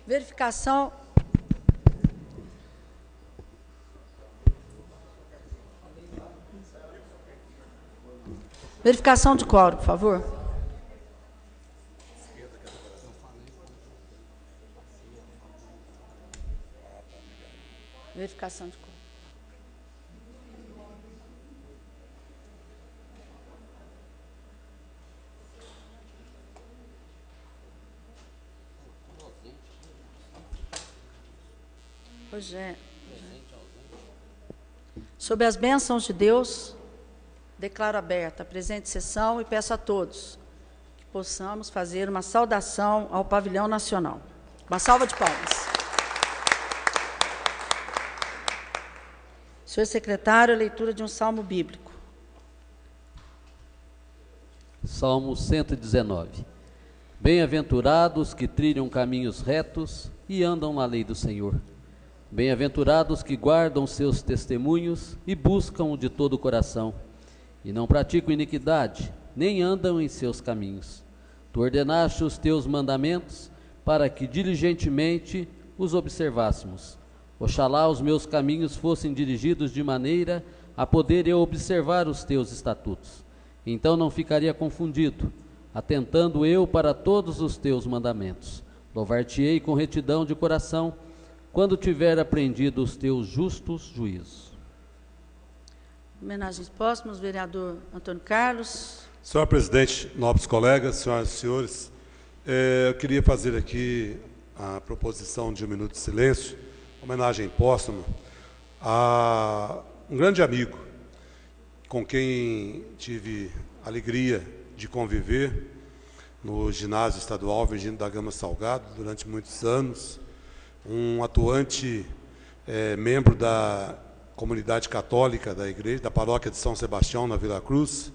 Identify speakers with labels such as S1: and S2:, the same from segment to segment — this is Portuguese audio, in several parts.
S1: Verificação. Verificação de quórum, por favor. Verificação de quórum. Hoje é. Sob as bênçãos de Deus, declaro aberta a presente sessão e peço a todos que possamos fazer uma saudação ao pavilhão nacional. Uma salva de palmas. Senhor secretário, a leitura de um salmo bíblico.
S2: Salmo 119. Bem-aventurados que trilham caminhos retos e andam na lei do Senhor. Bem-aventurados que guardam seus testemunhos e buscam de todo o coração, e não praticam iniquidade, nem andam em seus caminhos. Tu ordenaste os teus mandamentos para que diligentemente os observássemos. Oxalá os meus caminhos fossem dirigidos de maneira a poder eu observar os teus estatutos. Então não ficaria confundido, atentando eu para todos os teus mandamentos. Louvar-te-ei com retidão de coração, quando tiver aprendido os teus justos juízos.
S1: Homenagens póstumas, vereador Antônio Carlos.
S3: Senhor presidente, nobres colegas, senhoras e senhores, eu queria fazer aqui a proposição de um minuto de silêncio, homenagem póstuma a um grande amigo com quem tive a alegria de conviver no ginásio estadual Virgínio da Gama Salgado durante muitos anos, um atuante membro da comunidade católica da igreja, da paróquia de São Sebastião, na Vila Cruz,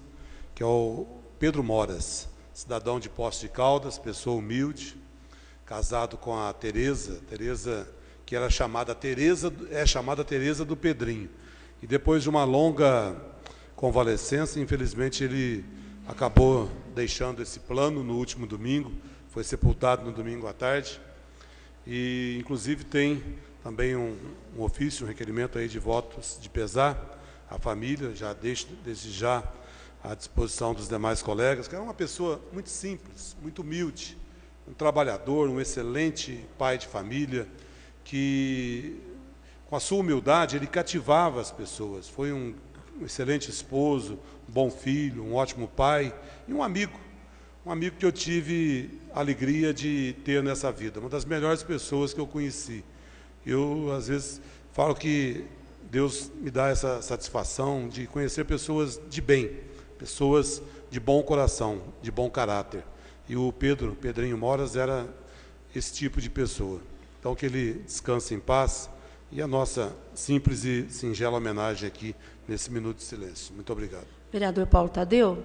S3: que é o Pedro Moras, cidadão de Poços de Caldas, pessoa humilde, casado com a Tereza, que era chamada Tereza, é chamada Tereza do Pedrinho. E depois de uma longa convalescença, infelizmente ele acabou deixando esse plano no último domingo, foi sepultado no domingo à tarde. E, inclusive, tem também um ofício, um requerimento aí de votos de pesar à família, já deixo desde já à disposição dos demais colegas, que era uma pessoa muito simples, muito humilde, um trabalhador, um excelente pai de família, que, com a sua humildade, ele cativava as pessoas. Foi um excelente esposo, um bom filho, um ótimo pai e um amigo que eu tive a alegria de ter nessa vida, uma das melhores pessoas que eu conheci. Eu, às vezes, falo que Deus me dá essa satisfação de conhecer pessoas de bem, pessoas de bom coração, de bom caráter. E o Pedrinho Moras, era esse tipo de pessoa. Então, que ele descanse em paz, e a nossa simples e singela homenagem aqui, nesse minuto de silêncio. Muito obrigado.
S1: Vereador Paulo Tadeu.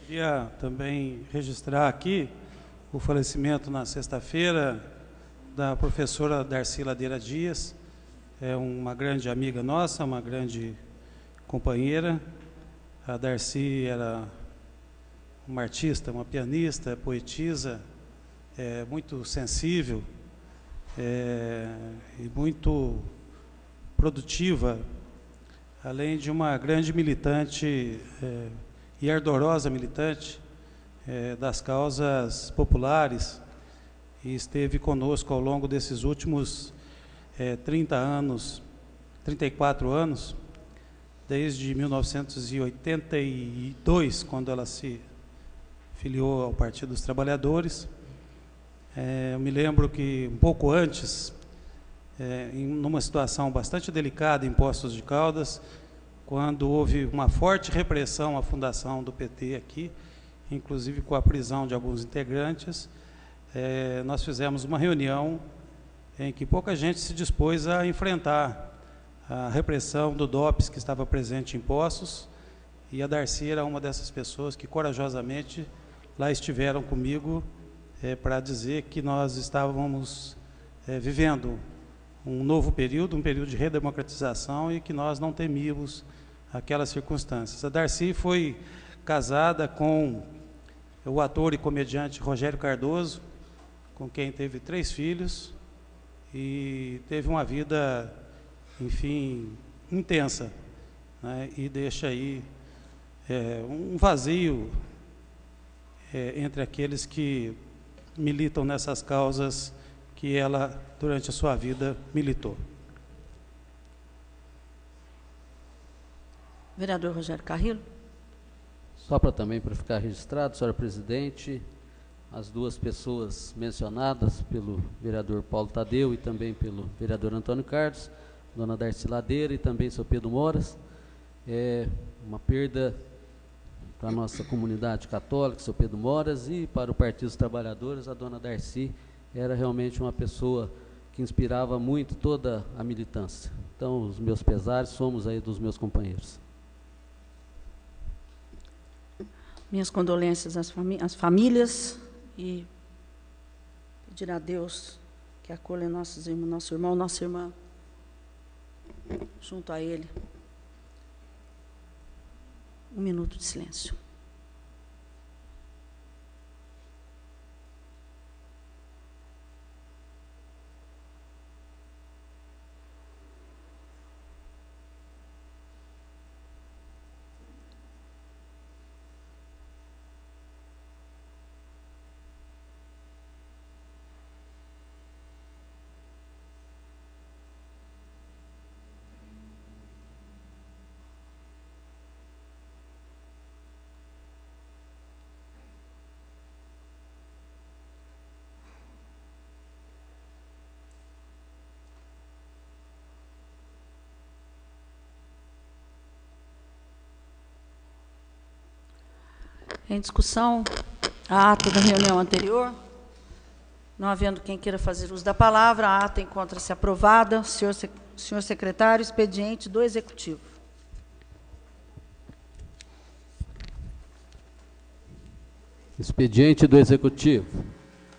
S4: Queria também registrar aqui o falecimento na sexta-feira da professora Darcy Ladeira Dias, é uma grande amiga nossa, uma grande companheira. A Darcy era uma artista, uma pianista, poetisa, muito sensível e muito produtiva, além de uma grande militante e ardorosa militante das causas populares, e esteve conosco ao longo desses últimos 34 anos, desde 1982, quando ela se filiou ao Partido dos Trabalhadores. Eu me lembro que, um pouco antes, numa situação bastante delicada em Poços de Caldas, quando houve uma forte repressão à fundação do PT aqui, inclusive com a prisão de alguns integrantes, nós fizemos uma reunião em que pouca gente se dispôs a enfrentar a repressão do DOPS que estava presente em Poços, e a Darcy era uma dessas pessoas que corajosamente lá estiveram comigo para dizer que nós estávamos vivendo um novo período, um período de redemocratização, e que nós não temíamos aquelas circunstâncias. A Darcy foi casada com o ator e comediante Rogério Cardoso, com quem teve 3 filhos, e teve uma vida, enfim, intensa, né? E deixa aí um vazio entre aqueles que militam nessas causas que ela, durante a sua vida, militou.
S1: Vereador Rogério Carrillo.
S2: Só para ficar registrado, senhora presidente, as duas pessoas mencionadas pelo vereador Paulo Tadeu e também pelo vereador Antônio Carlos, dona Darcy Ladeira e também seu Pedro Moras, é uma perda para a nossa comunidade católica, seu Pedro Moras, e para o Partido dos Trabalhadores, a dona Darcy era realmente uma pessoa que inspirava muito toda a militância. Então, os meus pesares, somos aí dos meus companheiros.
S1: Minhas condolências às famílias e pedir a Deus que acolha nosso irmão, nossa irmã, junto a Ele. Um minuto de silêncio. Em discussão, a ata da reunião anterior. Não havendo quem queira fazer uso da palavra, a ata encontra-se aprovada. Senhor secretário, expediente do Executivo.
S2: Expediente do Executivo.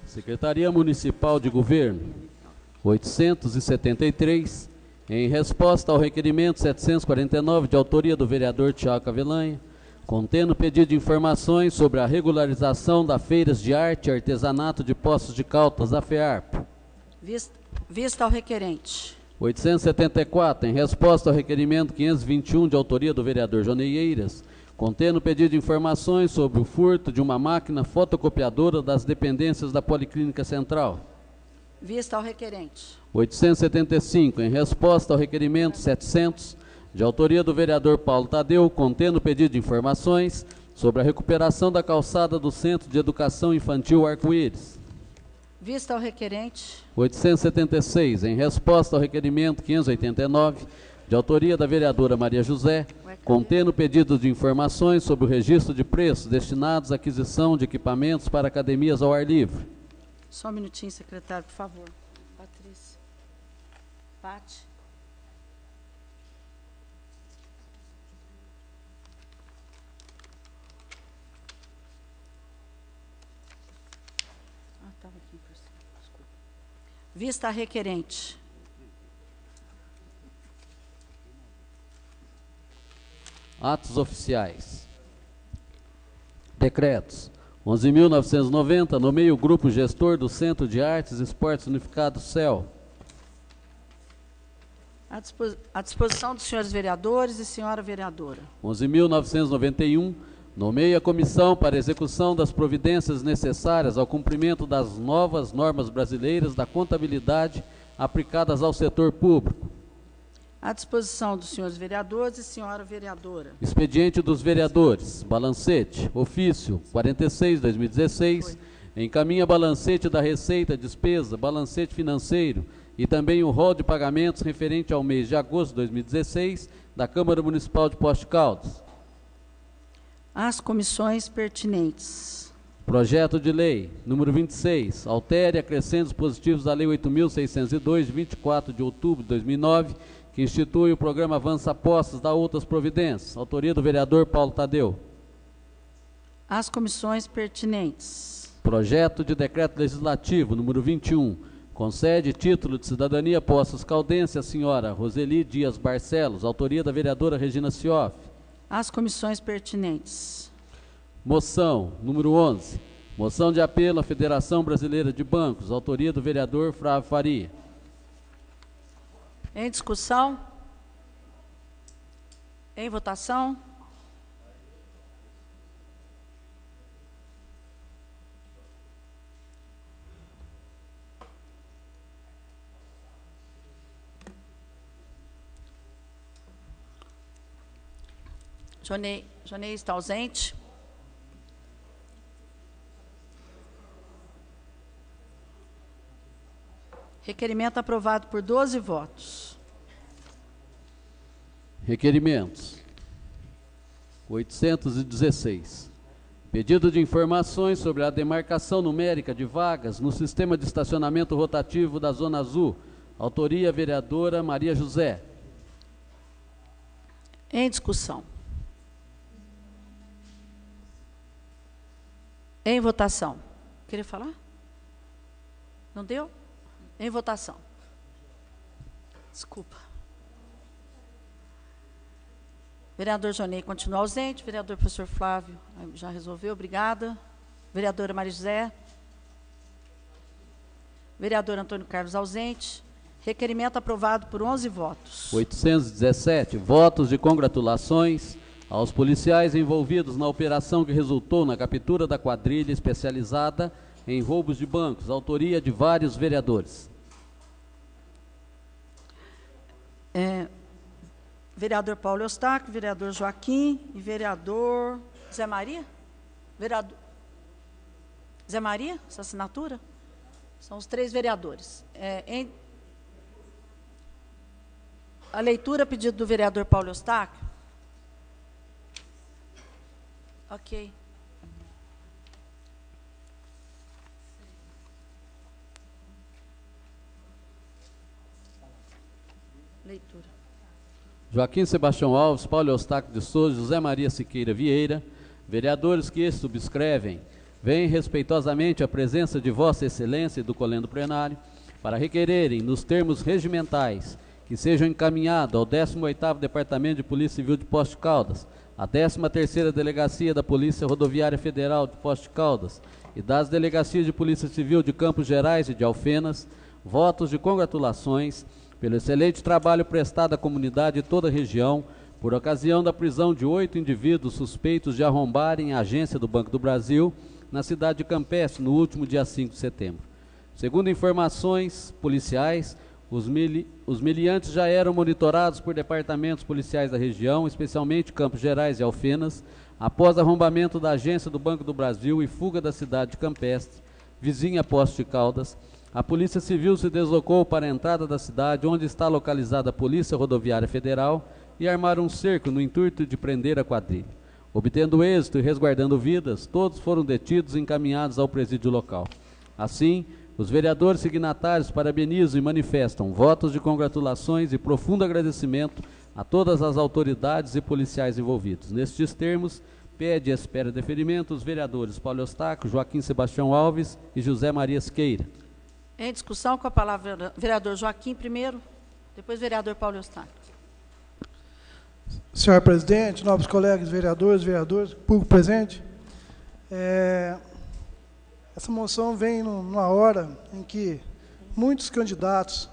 S2: Secretaria Municipal de Governo, 873, em resposta ao requerimento 749, de autoria do vereador Tiago Cavelanha, contendo pedido de informações sobre a regularização das feiras de arte e artesanato de Poços de Caldas da FEARP.
S1: Vista ao requerente.
S2: 874, em resposta ao requerimento 521, de autoria do vereador Johnny Eiras, contendo pedido de informações sobre o furto de uma máquina fotocopiadora das dependências da Policlínica Central.
S1: Vista ao requerente.
S2: 875, em resposta ao requerimento 700, de autoria do vereador Paulo Tadeu, contendo pedido de informações sobre a recuperação da calçada do Centro de Educação Infantil Arco-Íris.
S1: Vista ao requerente.
S2: 876, em resposta ao requerimento 589, de autoria da vereadora Maria José, contendo pedido de informações sobre o registro de preços destinados à aquisição de equipamentos para academias ao ar livre.
S1: Só um minutinho, secretário, por favor. Patrícia. Pati. Vista a requerente.
S2: Atos oficiais. Decretos. 11.990, nomeia o grupo gestor do Centro de Artes e Esportes Unificado CEL.
S1: À disposição dos senhores vereadores e senhora vereadora.
S2: 11.991, nomeia a comissão para execução das providências necessárias ao cumprimento das novas normas brasileiras da contabilidade aplicadas ao setor público.
S1: À disposição dos senhores vereadores e senhora vereadora.
S2: Expediente dos vereadores, balancete, ofício 46/2016, encaminha balancete da receita, despesa, balancete financeiro e também o rol de pagamentos referente ao mês de agosto de 2016 da Câmara Municipal de Poços de Caldas.
S1: Às comissões pertinentes.
S2: Projeto de lei, número 26, altere e acrescente dispositivos da Lei 8.602, de 24 de outubro de 2009, que institui o programa Avança Postos, da outras providências. Autoria do vereador Paulo Tadeu.
S1: Às comissões pertinentes.
S2: Projeto de decreto legislativo, número 21, concede título de cidadania Poços Caldense à senhora Roseli Dias Barcelos. Autoria da vereadora Regina Cioff.
S1: Às comissões pertinentes.
S2: Moção, número 11, moção de apelo à Federação Brasileira de Bancos, autoria do vereador Flávio Faria.
S1: Em discussão? Em votação? Jonei está ausente. Requerimento aprovado por 12 votos.
S2: Requerimentos. 816. Pedido de informações sobre a demarcação numérica de vagas no sistema de estacionamento rotativo da Zona Azul. Autoria, vereadora Maria José.
S1: Em discussão. Em votação. Queria falar? Não deu? Em votação. Desculpa. Vereador Jonei continua ausente. Vereador professor Flávio já resolveu. Obrigada. Vereadora Maria José. Vereador Antônio Carlos ausente. Requerimento aprovado por 11 votos.
S2: 817. Votos de congratulações aos policiais envolvidos na operação que resultou na captura da quadrilha especializada em roubos de bancos, autoria de vários vereadores.
S1: Vereador Paulo Eustáquio, vereador Joaquim e vereador Zé Maria? Vereador Zé Maria, essa assinatura? São os 3 vereadores. A leitura, pedido do vereador Paulo Eustáquio. Ok. Leitura.
S2: Joaquim Sebastião Alves, Paulo Eustáquio de Souza, José Maria Siqueira Vieira, vereadores que subscrevem, veem respeitosamente a presença de Vossa Excelência e do Colendo Plenário para requererem, nos termos regimentais, que sejam encaminhados ao 18º Departamento de Polícia Civil de Poços de Caldas, a 13ª Delegacia da Polícia Rodoviária Federal de Poços de Caldas e das Delegacias de Polícia Civil de Campos Gerais e de Alfenas, votos de congratulações pelo excelente trabalho prestado à comunidade de toda a região, por ocasião da prisão de 8 indivíduos suspeitos de arrombarem a agência do Banco do Brasil na cidade de Campestre, no último dia 5 de setembro. Segundo informações policiais, os meliantes já eram monitorados por departamentos policiais da região, especialmente Campos Gerais e Alfenas, após arrombamento da agência do Banco do Brasil e fuga da cidade de Campestre, vizinha a Poços de Caldas. A Polícia Civil se deslocou para a entrada da cidade, onde está localizada a Polícia Rodoviária Federal, e armaram um cerco no intuito de prender a quadrilha. Obtendo êxito e resguardando vidas, todos foram detidos e encaminhados ao presídio local. Assim, os vereadores signatários parabenizam e manifestam votos de congratulações e profundo agradecimento a todas as autoridades e policiais envolvidos. Nestes termos, pede e espera deferimento os vereadores Paulo Eustáquio, Joaquim Sebastião Alves e José Maria Siqueira.
S1: Em discussão, com a palavra vereador Joaquim primeiro, depois vereador Paulo Eustáquio.
S5: Senhor presidente, nobres colegas vereadores, público presente, essa moção vem numa hora em que muitos candidatos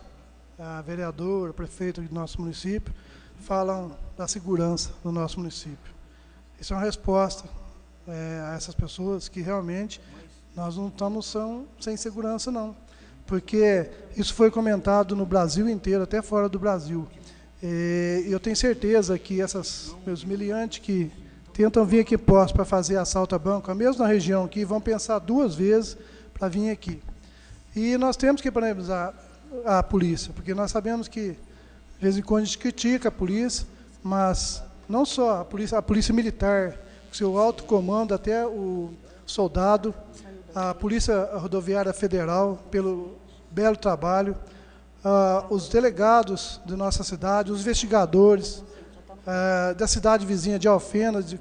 S5: a vereador, a prefeito do nosso município, falam da segurança do nosso município. Isso é uma resposta a essas pessoas que realmente nós não estamos sem segurança, não. Porque isso foi comentado no Brasil inteiro, até fora do Brasil. E eu tenho certeza que meus meliantes que tentam vir aqui para fazer assalto a banco, mesmo na região aqui, vão pensar 2 vezes para vir aqui. E nós temos que parabenizar a polícia, porque nós sabemos que, de vez em quando, a gente critica a polícia, mas não só a polícia militar, seu alto comando, até o soldado, a Polícia Rodoviária Federal, pelo belo trabalho, os delegados de nossa cidade, os investigadores da cidade vizinha de Alfenas, de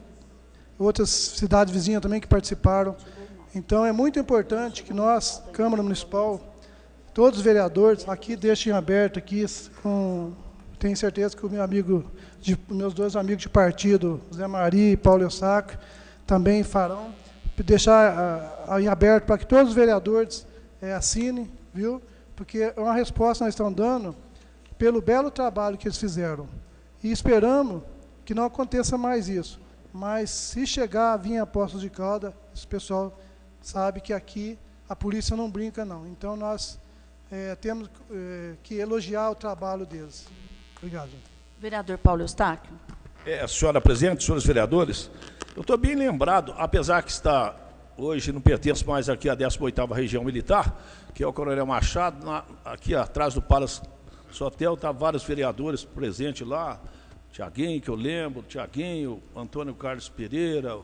S5: outras cidades vizinhas também que participaram. Então, é muito importante que nós, Câmara Municipal, todos os vereadores, aqui deixem aberto, aqui, tenho certeza que meus 2 amigos de partido, Zé Maria e Paulo Eustáquio, também farão, deixar aí aberto para que todos os vereadores assinem, viu? Porque é uma resposta que nós estamos dando pelo belo trabalho que eles fizeram. E esperamos que não aconteça mais isso. Mas se chegar a vir a Poços de Caldas, esse pessoal sabe que aqui a polícia não brinca, não. Então, nós temos que elogiar o trabalho deles. Obrigado, gente.
S1: Vereador Paulo Eustáquio.
S6: Senhora presidente, senhores vereadores, eu estou bem lembrado, apesar que está, hoje não pertence mais aqui à 18ª Região Militar, que é o Coronel Machado, aqui atrás do Palace Hotel, tá vários vereadores presentes lá, Tiaguinho, que eu lembro, Tiaguinho, Antônio Carlos Pereira,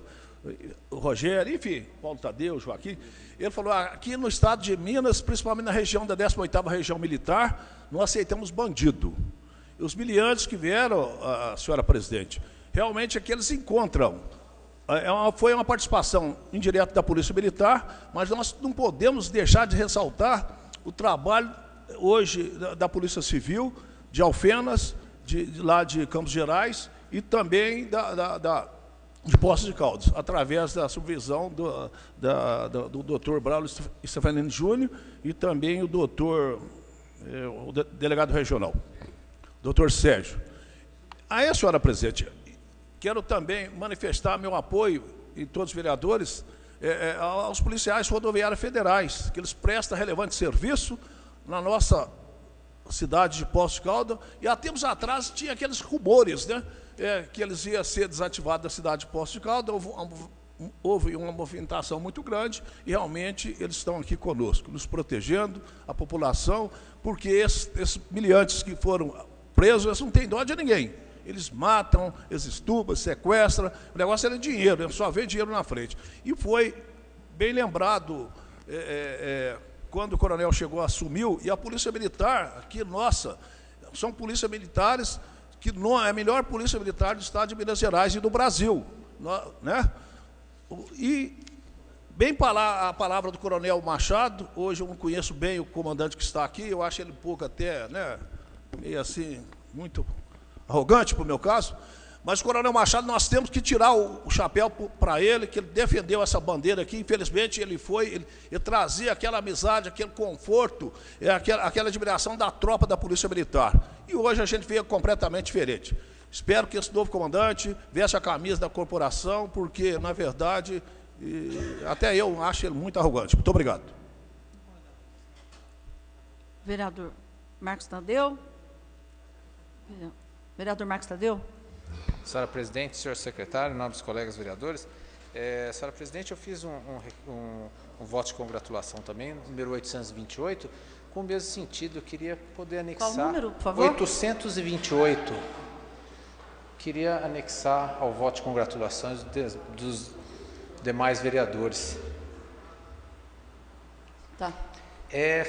S6: o Rogério, enfim, Paulo Tadeu, Joaquim. Ele falou, aqui no estado de Minas, principalmente na região da 18ª Região Militar, não aceitamos bandido. E os miliantes que vieram, senhora presidente, realmente aqui eles encontram. Foi uma participação indireta da Polícia Militar, mas nós não podemos deixar de ressaltar o trabalho hoje da Polícia Civil, de Alfenas, lá de Campos Gerais, e também de Poços de Caldas, através da supervisão do doutor Braulio Stefanini Júnior e também o doutor, o delegado regional, doutor Sérgio. Aí, senhora presidente, quero também manifestar meu apoio, e todos os vereadores, aos policiais rodoviários federais, que eles prestam relevante serviço na nossa cidade de Poços de Caldas, e há tempos atrás tinha aqueles rumores, né, que eles iam ser desativados da cidade de Poços de Caldas. Houve uma movimentação muito grande e realmente eles estão aqui conosco, nos protegendo, a população, porque esses miliantes que foram presos, eles não têm dó de ninguém. Eles matam, eles estupram, sequestram, o negócio era dinheiro, eles só vê dinheiro na frente. E foi bem lembrado, quando o coronel chegou, assumiu, e a Polícia Militar, aqui, nossa, são polícias militares, que não é a melhor polícia militar do estado de Minas Gerais e do Brasil, né? E, bem a palavra do coronel Machado, hoje eu não conheço bem o comandante que está aqui, eu acho ele um pouco até, né, meio assim, muito arrogante para o meu caso, mas o coronel Machado, nós temos que tirar o chapéu para ele, que ele defendeu essa bandeira aqui. Infelizmente ele trazia aquela amizade, aquele conforto, aquela admiração da tropa da Polícia Militar. E hoje a gente vê completamente diferente. Espero que esse novo comandante veste a camisa da corporação, porque, na verdade, até eu acho ele muito arrogante. Muito obrigado.
S1: Vereador Marcos Tadeu. Vereador Marcos Tadeu.
S7: Senhora presidente, senhor secretário, nobres colegas vereadores, senhora presidente, eu fiz um voto de congratulação também, número 828, com o mesmo sentido. Eu queria poder anexar...
S1: Qual número, por favor?
S7: 828. Queria anexar ao voto de congratulações dos demais vereadores.
S1: Tá.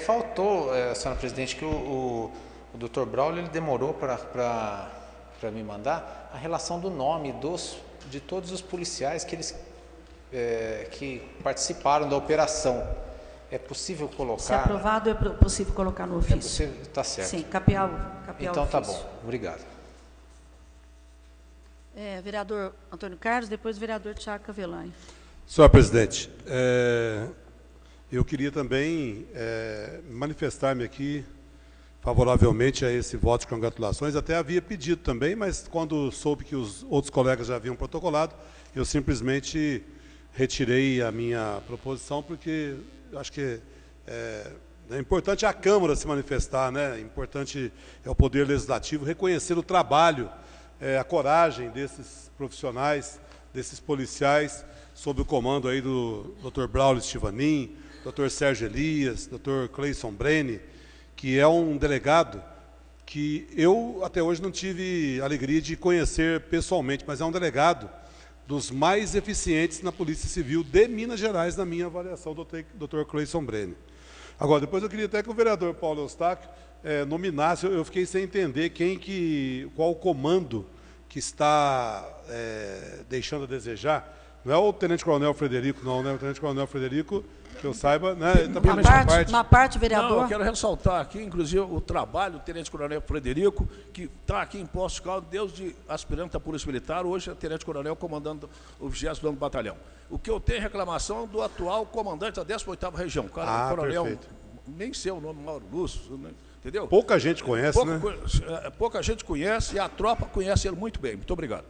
S7: Faltou, senhora presidente, que o doutor Braulio ele demorou para me mandar a relação do nome de todos os policiais que participaram da operação. É possível colocar?
S1: Se aprovado, é possível colocar no ofício.
S7: É possível, está certo.
S1: Sim, capial
S7: então
S1: ofício.
S7: tá bom, obrigado.
S1: Vereador Antônio Carlos, depois vereador Tiago Cavelani.
S3: Senhor presidente, eu queria também manifestar-me aqui favoravelmente a esse voto de congratulações. Até havia pedido também, mas quando soube que os outros colegas já haviam protocolado, eu simplesmente retirei a minha proposição, porque eu acho que é importante a Câmara se manifestar, né? É importante o Poder Legislativo reconhecer o trabalho, a coragem desses profissionais, desses policiais, sob o comando aí do Dr. Braulio Stefanini, Dr. Sérgio Elias, Dr. Cleison Breni, que é um delegado que eu até hoje não tive alegria de conhecer pessoalmente, mas é um delegado dos mais eficientes na Polícia Civil de Minas Gerais, na minha avaliação, Dr. Cleison Breni. Agora, depois eu queria até que o vereador Paulo Eustáquio nominasse, eu fiquei sem entender qual o comando que está deixando a desejar. Não é o Tenente Coronel Frederico, não, né? O Tenente Coronel Frederico, que eu saiba, né?
S1: Na parte, vereador.
S6: Não, eu quero ressaltar aqui, inclusive, o trabalho do Tenente Coronel Frederico, que está aqui em Poços de Caldas, desde aspirante da Polícia Militar, hoje é Tenente Coronel comandando o 29º Batalhão. O que eu tenho reclamação do atual comandante da 18ª Região, coronel,
S3: perfeito.
S6: nem sei o nome, Mauro Lúcio, né? Entendeu?
S3: Pouca gente conhece, né?
S6: Pouca gente conhece e a tropa conhece ele muito bem. Muito obrigado.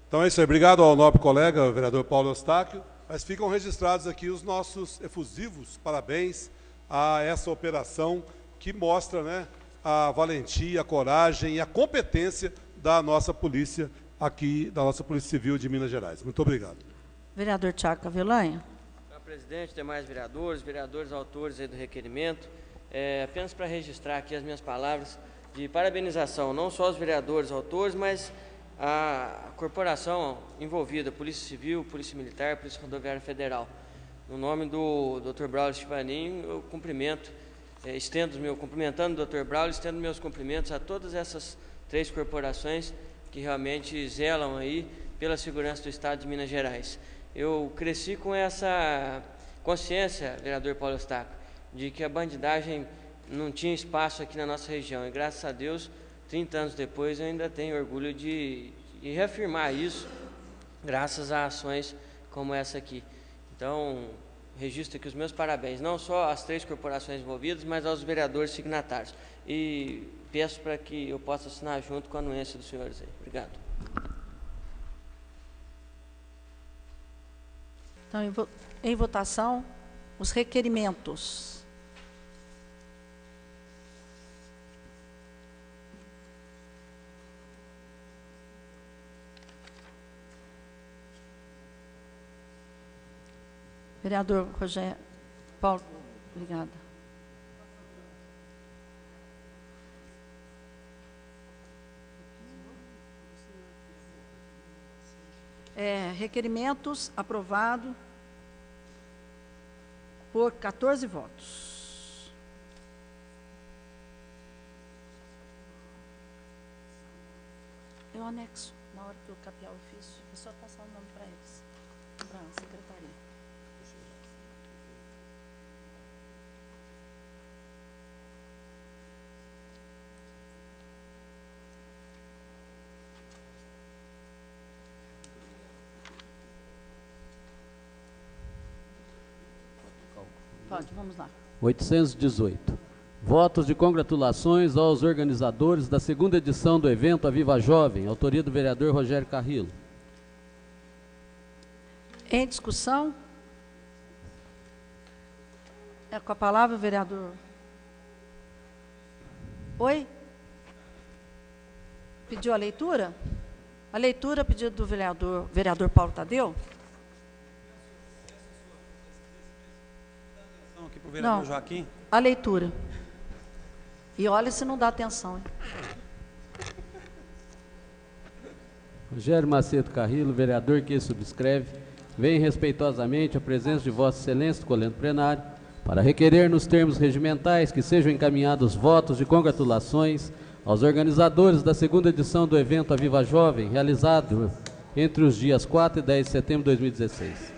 S3: Então é isso aí. Obrigado ao nobre colega, o vereador Paulo Eustáquio. Mas ficam registrados aqui os nossos efusivos parabéns a essa operação que mostra, né, a valentia, a coragem e a competência da nossa polícia aqui, da nossa Polícia Civil de Minas Gerais. Muito obrigado.
S1: Vereador Tiago Cavelanha.
S8: Senhor presidente, demais vereadores autores aí do requerimento, apenas para registrar aqui as minhas palavras de parabenização, não só aos vereadores autores, mas a corporação envolvida, Polícia Civil, Polícia Militar, Polícia Rodoviária Federal. No nome do Dr. Braulio Stivanin, eu cumprimento, cumprimentando o Dr. Braulio, estendo meus cumprimentos a todas essas 3 corporações que realmente zelam aí pela segurança do Estado de Minas Gerais. Eu cresci com essa consciência, vereador Paulo Eustáquio, de que a bandidagem não tinha espaço aqui na nossa região. E graças a Deus, 30 anos depois, eu ainda tenho orgulho de reafirmar isso, graças a ações como essa aqui. Então, registro aqui os meus parabéns, não só às 3 corporações envolvidas, mas aos vereadores signatários. E peço para que eu possa assinar junto com a anuência dos senhores aí. Obrigado.
S1: Então, em votação, os requerimentos. Vereador Rogério Paulo, obrigada. Requerimentos aprovado por 14 votos. Eu anexo, na hora que eu capiar o ofício, é só passar o nome para eles, para a secretaria. Pode, vamos lá.
S2: 818. Votos de congratulações aos organizadores da 2ª edição do evento Aviva Jovem, autoria do vereador Rogério Carrillo.
S1: Em discussão? É com a palavra o vereador. Oi? Pediu a leitura? A leitura, pedido do vereador Paulo Tadeu?
S4: Aqui para o vereador
S1: Não,
S4: Joaquim.
S1: a leitura. E olha se não dá atenção, hein?
S2: Rogério Macedo Carrillo, vereador que subscreve, vem respeitosamente a presença de Vossa Excelência do colendo plenário para requerer nos termos regimentais que sejam encaminhados votos de congratulações aos organizadores da 2ª edição do evento Aviva Jovem, realizado entre os dias 4 e 10 de setembro de 2016.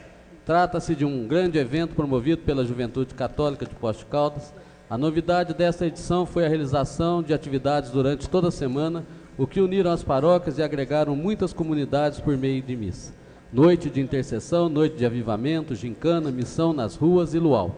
S2: Trata-se de um grande evento promovido pela Juventude Católica de Poços de Caldas. A novidade desta edição foi a realização de atividades durante toda a semana, o que uniram as paróquias e agregaram muitas comunidades por meio de missa. Noite de intercessão, noite de avivamento, gincana, missão nas ruas e luau.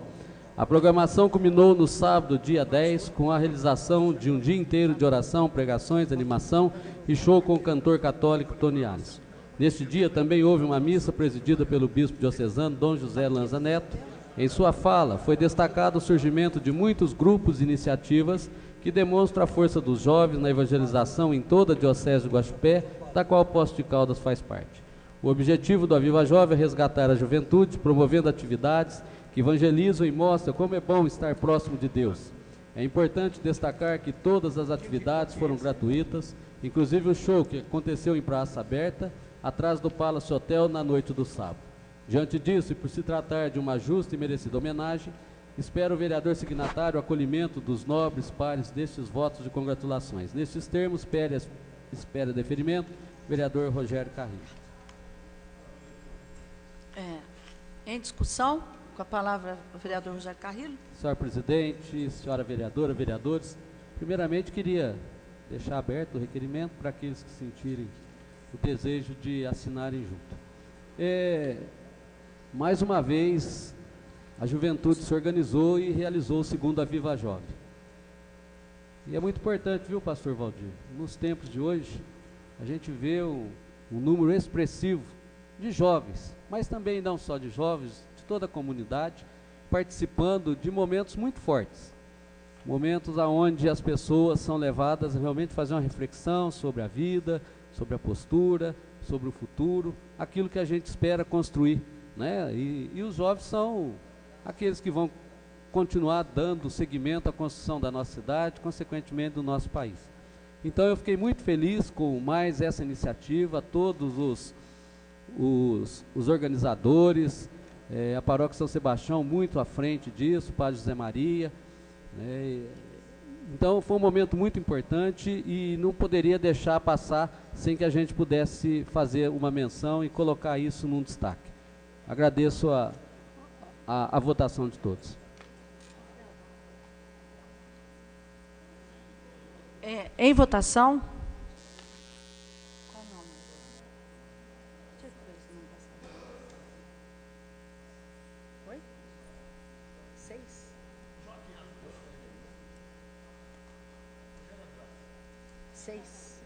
S2: A programação culminou no sábado, dia 10, com a realização de um dia inteiro de oração, pregações, animação e show com o cantor católico Tony Alisson. Neste dia também houve uma missa presidida pelo bispo diocesano Dom José Lanza Neto. Em sua fala, foi destacado o surgimento de muitos grupos e iniciativas que demonstram a força dos jovens na evangelização em toda a Diocese de Guaxupé, da qual Poços de Caldas faz parte. O objetivo do Aviva Jovem é resgatar a juventude, promovendo atividades que evangelizam e mostram como é bom estar próximo de Deus. É importante destacar que todas as atividades foram gratuitas, inclusive o show que aconteceu em Praça Aberta, atrás do Palace Hotel na noite do sábado. Diante disso, e por se tratar de uma justa e merecida homenagem, espero o vereador signatário o acolhimento dos nobres pares destes votos de congratulações. Nestes termos, espera deferimento, vereador Rogério Carrillo.
S1: Em discussão, com a palavra o vereador Rogério Carrillo.
S2: Senhor presidente, senhora vereadora, vereadores, primeiramente queria deixar aberto o requerimento para aqueles que sentirem o desejo de assinarem junto. Mais uma vez, a juventude se organizou e realizou o 2º Aviva Jovem. E é muito importante, viu, pastor Valdir? Nos tempos de hoje, a gente vê um número expressivo de jovens, mas também não só de jovens, de toda a comunidade, participando de momentos muito fortes. Momentos onde as pessoas são levadas a realmente fazer uma reflexão sobre a vida, sobre a postura, sobre o futuro, aquilo que a gente espera construir, né? E os jovens são aqueles que vão continuar dando seguimento à construção da nossa cidade, consequentemente do nosso país. Então eu fiquei muito feliz com mais essa iniciativa, todos os organizadores, a Paróquia São Sebastião muito à frente disso, o Padre José Maria, então foi um momento muito importante e não poderia deixar passar sem que a gente pudesse fazer uma menção e colocar isso num destaque. Agradeço a votação de todos.
S1: Em votação. Qual o nome? Deixa eu ver se não passou. Oi? 6? 6.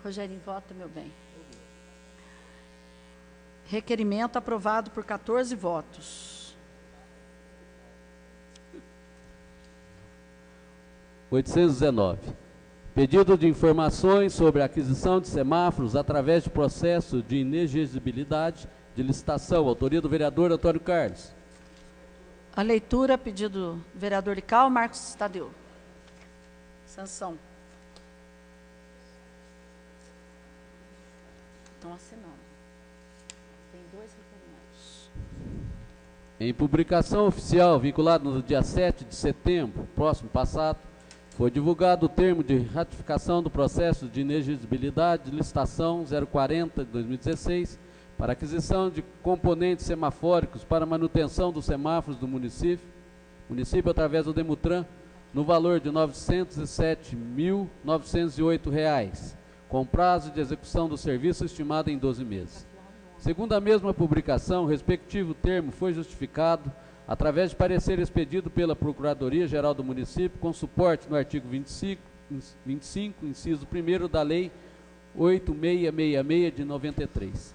S1: Rogério, vota, meu bem. Requerimento aprovado por 14 votos.
S2: 819. Pedido de informações sobre a aquisição de semáforos através de processo de inexigibilidade de licitação. Autoria do vereador Antônio Carlos.
S1: A leitura, pedido do vereador Lical, Marcos Tadeu. Sanção. Estão assinando. Tem 2 requerimentos.
S2: Em publicação oficial, vinculado no dia 7 de setembro, próximo passado, foi divulgado o termo de ratificação do processo de inexigibilidade de licitação 040 de 2016 para aquisição de componentes semafóricos para manutenção dos semáforos do município através do Demutran, no valor de R$ 907.908, com prazo de execução do serviço estimado em 12 meses. Segundo a mesma publicação, o respectivo termo foi justificado através de parecer expedido pela Procuradoria-Geral do Município, com suporte no artigo 25, inciso 1º da Lei 8666 de 93.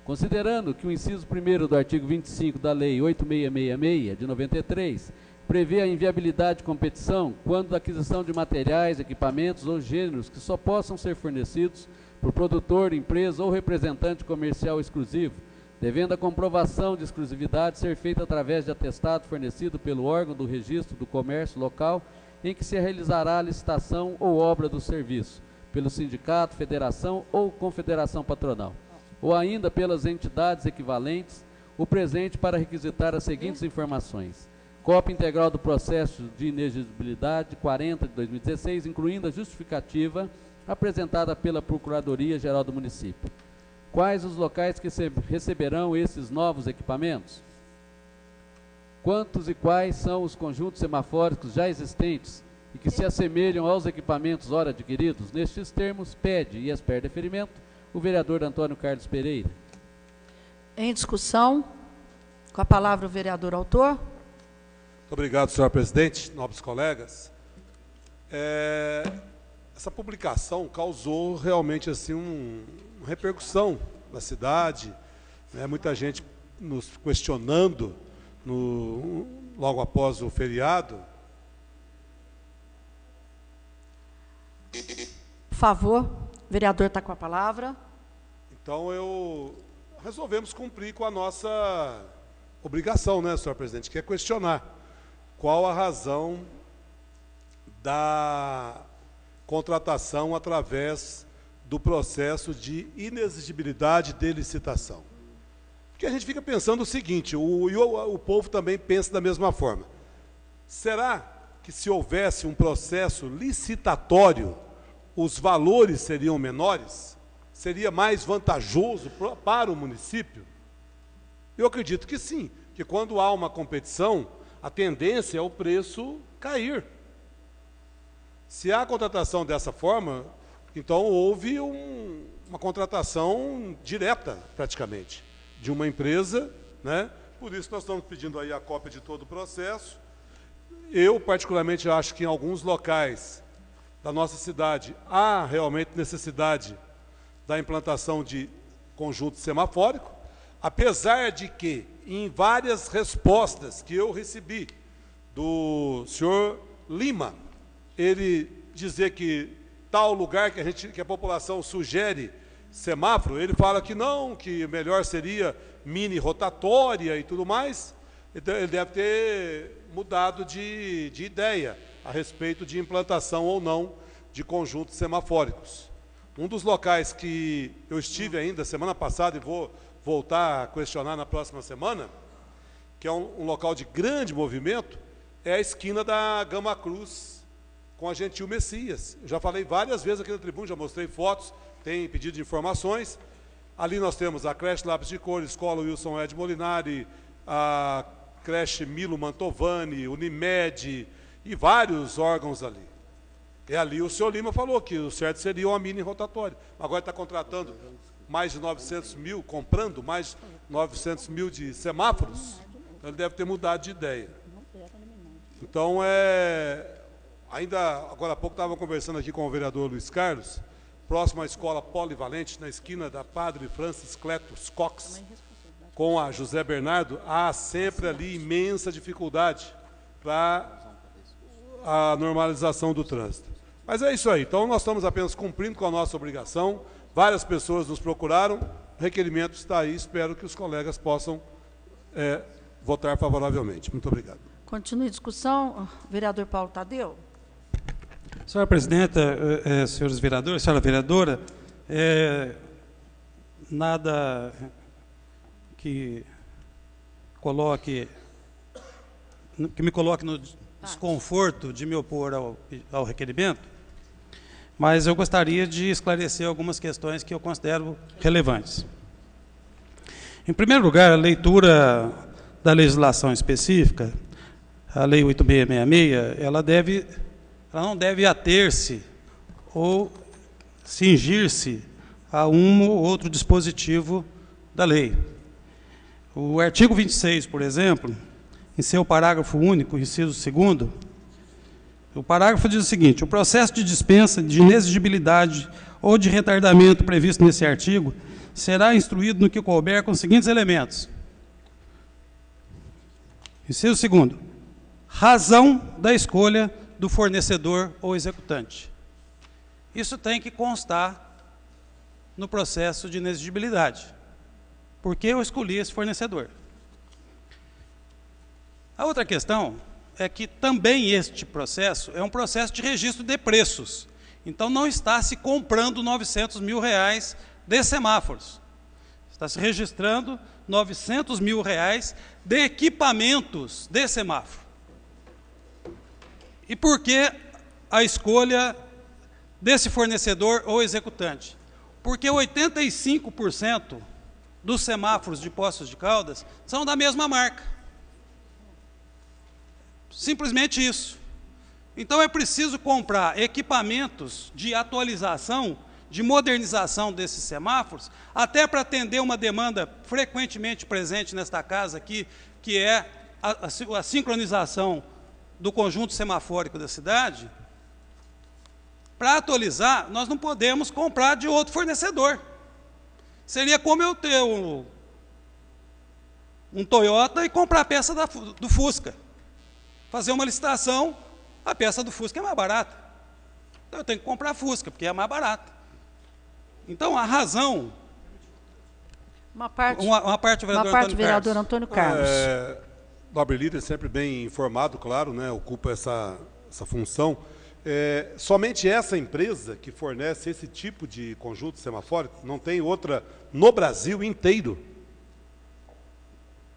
S2: Considerando que o inciso 1º do artigo 25 da Lei 8666 de 93 prevê a inviabilidade de competição quando da aquisição de materiais, equipamentos ou gêneros que só possam ser fornecidos por produtor, empresa ou representante comercial exclusivo, devendo a comprovação de exclusividade ser feita através de atestado fornecido pelo órgão do registro do comércio local em que se realizará a licitação ou obra do serviço, pelo sindicato, federação ou confederação patronal, ou ainda pelas entidades equivalentes, o presente para requisitar as seguintes informações: cópia integral do processo de inexigibilidade 40 de 2016, incluindo a justificativa apresentada pela Procuradoria-Geral do Município. Quais os locais que receberão esses novos equipamentos? Quantos e quais são os conjuntos semafóricos já existentes e que se assemelham aos equipamentos ora adquiridos? Nestes termos, pede e espera deferimento o vereador Antônio Carlos Pereira.
S1: Em discussão, com a palavra o vereador autor.
S3: Muito obrigado, senhor presidente, nobres colegas. Essa publicação causou realmente assim uma repercussão na cidade, né? Muita gente nos questionando logo após o feriado.
S1: Por favor, o vereador está com a palavra.
S3: Então, resolvemos cumprir com a nossa obrigação, né, senhor presidente, que é questionar qual a razão da contratação através do processo de inexigibilidade de licitação. Porque a gente fica pensando o seguinte, o povo também pensa da mesma forma. Será que se houvesse um processo licitatório, os valores seriam menores? Seria mais vantajoso para o município? Eu acredito que sim, que quando há uma competição, a tendência é o preço cair. Se há contratação dessa forma, então houve uma contratação direta, praticamente, de uma empresa né? Por isso nós estamos pedindo aí a cópia de todo o processo. Eu, particularmente, acho que em alguns locais da nossa cidade há realmente necessidade da implantação de conjunto semafórico, apesar de que, em várias respostas que eu recebi do senhor Lima, ele dizer que tal lugar que a população sugere semáforo, ele fala que não, que melhor seria mini rotatória e tudo mais. Então, ele deve ter mudado de ideia a respeito de implantação ou não de conjuntos semafóricos. Um dos locais que eu estive ainda semana passada e vou voltar a questionar na próxima semana, que é um local de grande movimento, é a esquina da Gama Cruz com a Gentil Messias. Eu já falei várias vezes aqui na tribuna, já mostrei fotos, tem pedido de informações. Ali nós temos a creche Lápis de Cor, Escola Wilson Ed Molinari, a creche Milo Mantovani, Unimed e vários órgãos ali. E ali o senhor Lima falou que o certo seria uma mini rotatória. Agora está contratando mais de 900 mil, comprando mais de 900 mil de semáforos, então ele deve ter mudado de ideia. Então, ainda agora há pouco estava conversando aqui com o vereador Luiz Carlos, próximo à escola polivalente, na esquina da Padre Francis Cletus Cox, com a José Bernardo, há sempre ali imensa dificuldade para a normalização do trânsito. Mas é isso aí, então nós estamos apenas cumprindo com a nossa obrigação, várias pessoas nos procuraram, o requerimento está aí, espero que os colegas possam votar favoravelmente. Muito obrigado.
S1: Continue a discussão. Vereador Paulo Tadeu.
S4: Senhora presidenta, senhores vereadores, senhora vereadora, nada que me coloque no desconforto de me opor ao requerimento, mas eu gostaria de esclarecer algumas questões que eu considero relevantes. Em primeiro lugar, a leitura da legislação específica, a Lei 8666, ela não deve ater-se ou cingir-se a um ou outro dispositivo da lei. O artigo 26, por exemplo, em seu parágrafo único, inciso 2º, o parágrafo diz o seguinte: o processo de dispensa de inexigibilidade ou de retardamento previsto nesse artigo será instruído no que couber com os seguintes elementos. Inciso 2º, razão da escolha do fornecedor ou executante. Isso tem que constar no processo de inexigibilidade. Por que eu escolhi esse fornecedor? A outra questão é que também este processo é um processo de registro de preços. Então, não está se comprando 900 mil reais de semáforos. Está se registrando 900 mil reais de equipamentos de semáforo. E por que a escolha desse fornecedor ou executante? Porque 85% dos semáforos de Poços de Caldas são da mesma marca. Simplesmente isso. Então é preciso comprar equipamentos de atualização, de modernização desses semáforos, até para atender uma demanda frequentemente presente nesta casa aqui, que é a sincronização do conjunto semafórico da cidade. Para atualizar, nós não podemos comprar de outro fornecedor. Seria como eu ter um Toyota e comprar a peça do Fusca. Fazer uma licitação, a peça do Fusca é mais barata. Então eu tenho que comprar a Fusca, porque é mais barata. Então a razão...
S1: Uma parte,
S4: vereador
S1: Antônio Carlos.
S3: Nobre líder, sempre bem informado, claro, né, ocupa essa função. Somente essa empresa que fornece esse tipo de conjunto semafórico, não tem outra no Brasil inteiro?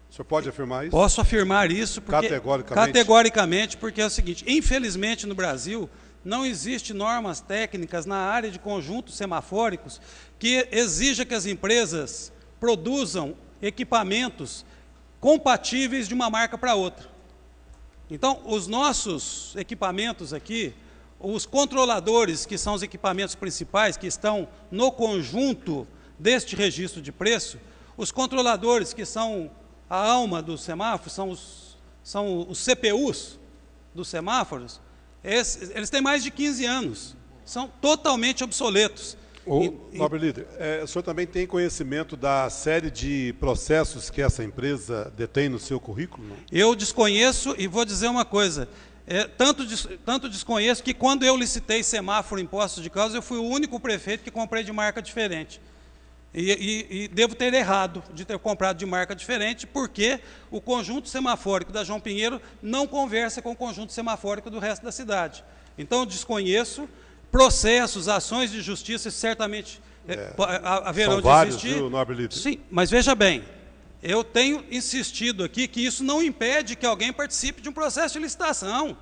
S3: O senhor pode afirmar isso?
S4: Posso afirmar isso porque,
S3: categoricamente,
S4: porque é o seguinte: infelizmente no Brasil não existe normas técnicas na área de conjuntos semafóricos que exija que as empresas produzam equipamentos compatíveis de uma marca para outra. Então, os nossos equipamentos aqui, os controladores, que são os equipamentos principais, que estão no conjunto deste registro de preço, os controladores, que são a alma dos semáforos são os CPUs dos semáforos, eles têm mais de 15 anos, são totalmente obsoletos.
S3: Nobre líder, o senhor também tem conhecimento da série de processos que essa empresa detém no seu currículo? Não?
S4: Eu desconheço e vou dizer uma coisa, tanto desconheço que quando eu licitei semáforo em Poços de Caldas, eu fui o único prefeito que comprei de marca diferente. E devo ter errado de ter comprado de marca diferente, porque o conjunto semafórico da João Pinheiro não conversa com o conjunto semafórico do resto da cidade. Então, eu desconheço processos, ações de justiça, certamente haverão de existir.
S3: Viu, nobre líder?
S4: Sim, mas veja bem, eu tenho insistido aqui que isso não impede que alguém participe de um processo de licitação.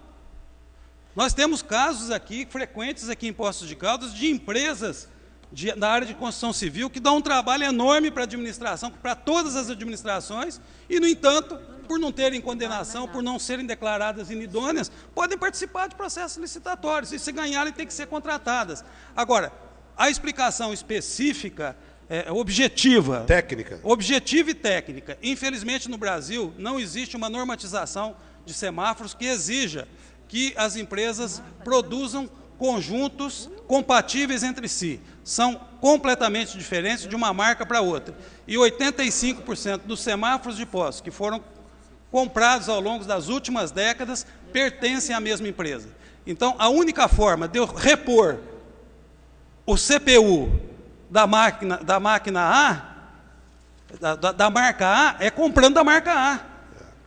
S4: Nós temos casos aqui, frequentes aqui em Poços de Caldas, de empresas da área de construção civil que dão um trabalho enorme para a administração, para todas as administrações, e, no entanto, por não terem condenação, por não serem declaradas inidôneas, podem participar de processos licitatórios, e se ganharem, têm que ser contratadas. Agora, a explicação específica, objetiva e técnica, infelizmente no Brasil não existe uma normatização de semáforos que exija que as empresas produzam conjuntos compatíveis entre si. São completamente diferentes de uma marca para outra. E 85% dos semáforos de Poços que foram comprados ao longo das últimas décadas pertencem à mesma empresa. Então, a única forma de eu repor o CPU da máquina A, da marca A, é comprando da marca A.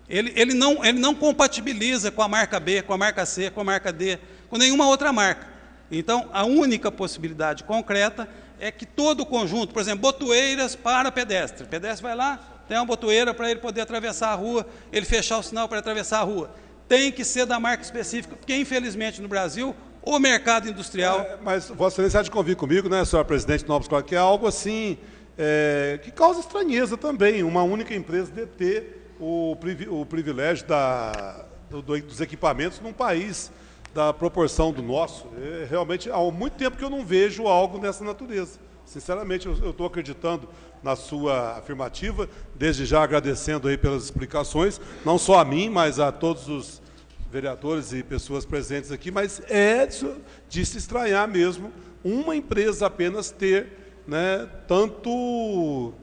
S4: Ele não compatibiliza com a marca B, com a marca C, com a marca D, com nenhuma outra marca. Então, a única possibilidade concreta é que todo o conjunto, por exemplo, botoeiras para pedestre. O pedestre vai lá, tem uma botoeira para ele poder atravessar a rua, ele fechar o sinal para atravessar a rua. Tem que ser da marca específica, porque, infelizmente, no Brasil, o mercado industrial...
S3: mas Vossa Excelência há de convir comigo, né, senhora presidente Nobres Colegas, que é algo assim, que causa estranheza também, uma única empresa deter o privilégio dos equipamentos num país da proporção do nosso. Realmente, há muito tempo que eu não vejo algo dessa natureza. Sinceramente, eu estou acreditando na sua afirmativa, desde já agradecendo aí pelas explicações, não só a mim, mas a todos os vereadores e pessoas presentes aqui, mas de se estranhar mesmo uma empresa apenas ter, né, tanto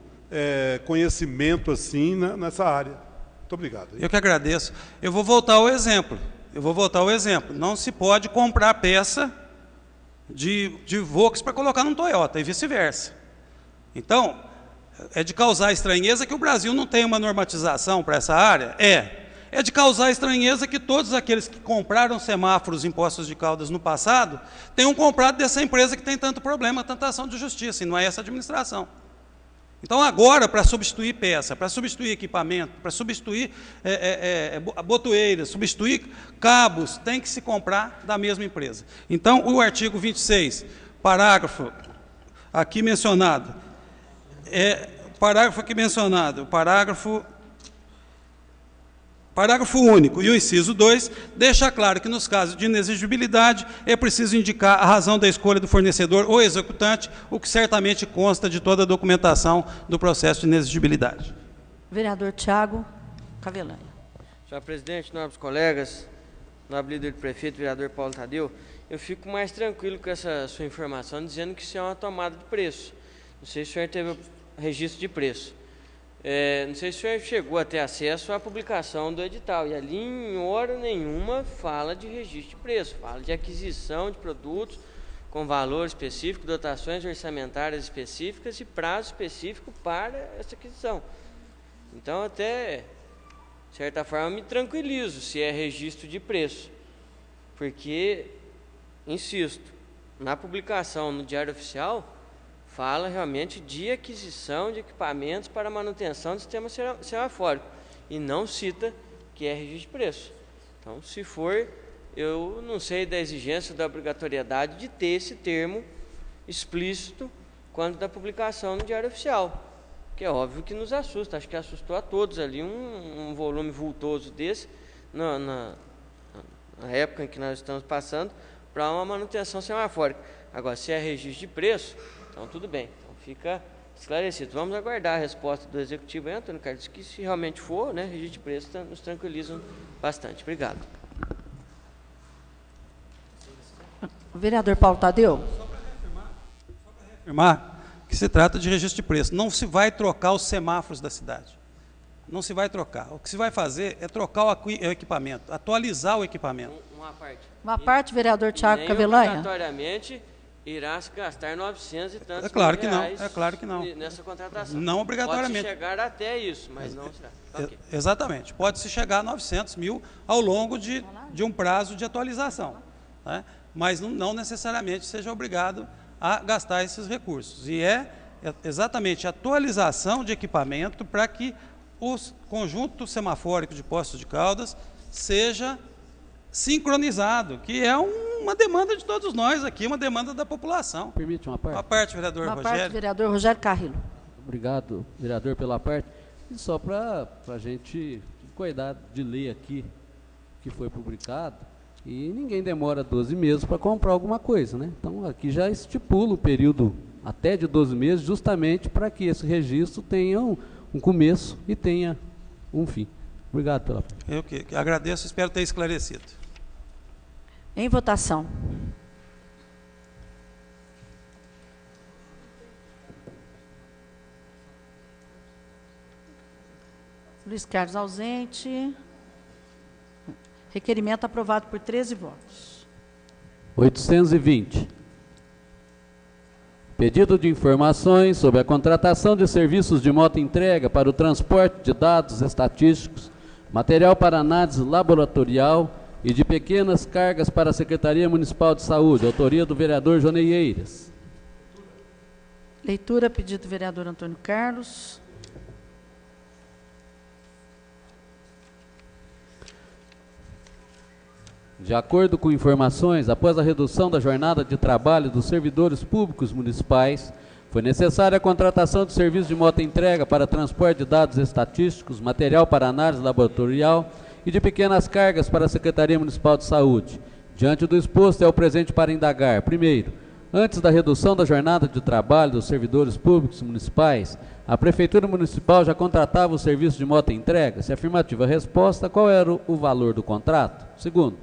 S3: conhecimento assim nessa área. Muito obrigado.
S4: Eu que agradeço. Eu vou voltar ao exemplo. Não se pode comprar peça de Volks para colocar num Toyota e vice-versa. Então, é de causar estranheza que o Brasil não tem uma normatização para essa área? É de causar estranheza que todos aqueles que compraram semáforos em Poços de Caldas no passado tenham comprado dessa empresa que tem tanto problema, tanta ação de justiça, e não é essa administração. Então, agora, para substituir peça, para substituir equipamento, para substituir botoeiras, substituir cabos, tem que se comprar da mesma empresa. Então, o artigo 26, parágrafo aqui mencionado, Parágrafo único e o inciso 2 deixa claro que, nos casos de inexigibilidade, é preciso indicar a razão da escolha do fornecedor ou executante, o que certamente consta de toda a documentação do processo de inexigibilidade.
S1: Vereador Tiago Cavelanha.
S8: Senhor presidente, nobres colegas, nobre líder do prefeito, vereador Paulo Tadeu, eu fico mais tranquilo com essa sua informação, dizendo que isso é uma tomada de preço. Não sei se o senhor teve registro de preço. Não sei se o senhor chegou a ter acesso à publicação do edital, e ali em hora nenhuma fala de registro de preço, fala de aquisição de produtos com valor específico, dotações orçamentárias específicas e prazo específico para essa aquisição. Então, até, de certa forma, me tranquilizo se é registro de preço, porque, insisto, na publicação no Diário Oficial, fala realmente de aquisição de equipamentos para manutenção do sistema semafórico e não cita que é registro de preço. Então, se for, eu não sei da exigência da obrigatoriedade de ter esse termo explícito quando da publicação no Diário Oficial, que é óbvio que nos assusta, acho que assustou a todos ali, um volume vultoso desse, na época em que nós estamos passando, para uma manutenção semafórica. Agora, se é registro de preço, então tudo bem, então fica esclarecido. Vamos aguardar a resposta do Executivo, Antônio Carlos, que se realmente for, né, registro de preço nos tranquilizam bastante. Obrigado.
S1: O vereador Paulo Tadeu.
S4: Só para afirmar que se trata de registro de preço. Não se vai trocar os semáforos da cidade. Não se vai trocar. O que se vai fazer é trocar o equipamento, atualizar o equipamento.
S8: Uma parte.
S1: Uma parte, vereador Tiago
S8: Nem
S1: Cavelanha.
S8: obrigatoriamente irá se gastar 900 e tantos
S4: É claro que
S8: mil
S4: não,
S8: reais
S4: é claro que não.
S8: nessa contratação.
S4: Não obrigatoriamente.
S8: Pode chegar até isso, mas não será. Ok.
S4: Exatamente. Pode-se chegar a 900 mil ao longo de um prazo de atualização, né? Mas não necessariamente seja obrigado a gastar esses recursos. E é exatamente a atualização de equipamento para que o conjunto semafórico de Poços de Caldas seja sincronizado, que é uma demanda de todos nós aqui, uma demanda da população.
S2: Permite uma parte?
S4: Uma parte, vereador
S1: Uma
S4: Rogério.
S1: parte, vereador Rogério Carrillo.
S2: Obrigado, vereador, pela parte. E só para a gente cuidar de ler aqui que foi publicado, e ninguém demora 12 meses para comprar alguma coisa, né? Então aqui já estipula o período até de 12 meses, justamente para que esse registro tenha um começo e tenha um fim. Obrigado pela parte.
S4: Eu que agradeço, espero ter esclarecido.
S1: Em votação. Luiz Carlos ausente. Requerimento aprovado por 13 votos.
S2: 820. Pedido de informações sobre a contratação de serviços de motoentrega para o transporte de dados estatísticos, material para análise laboratorial e de pequenas cargas para a Secretaria Municipal de Saúde. Autoria do vereador Jonei Eiras.
S1: Leitura, pedido do vereador Antônio Carlos.
S2: De acordo com informações, após a redução da jornada de trabalho dos servidores públicos municipais, foi necessária a contratação de serviços de motoentrega para transporte de dados estatísticos, material para análise laboratorial e de pequenas cargas para a Secretaria Municipal de Saúde. Diante do exposto, é o presente para indagar. Primeiro, antes da redução da jornada de trabalho dos servidores públicos municipais, a Prefeitura Municipal já contratava o serviço de motoentrega? Se afirmativa a resposta, qual era o valor do contrato? Segundo,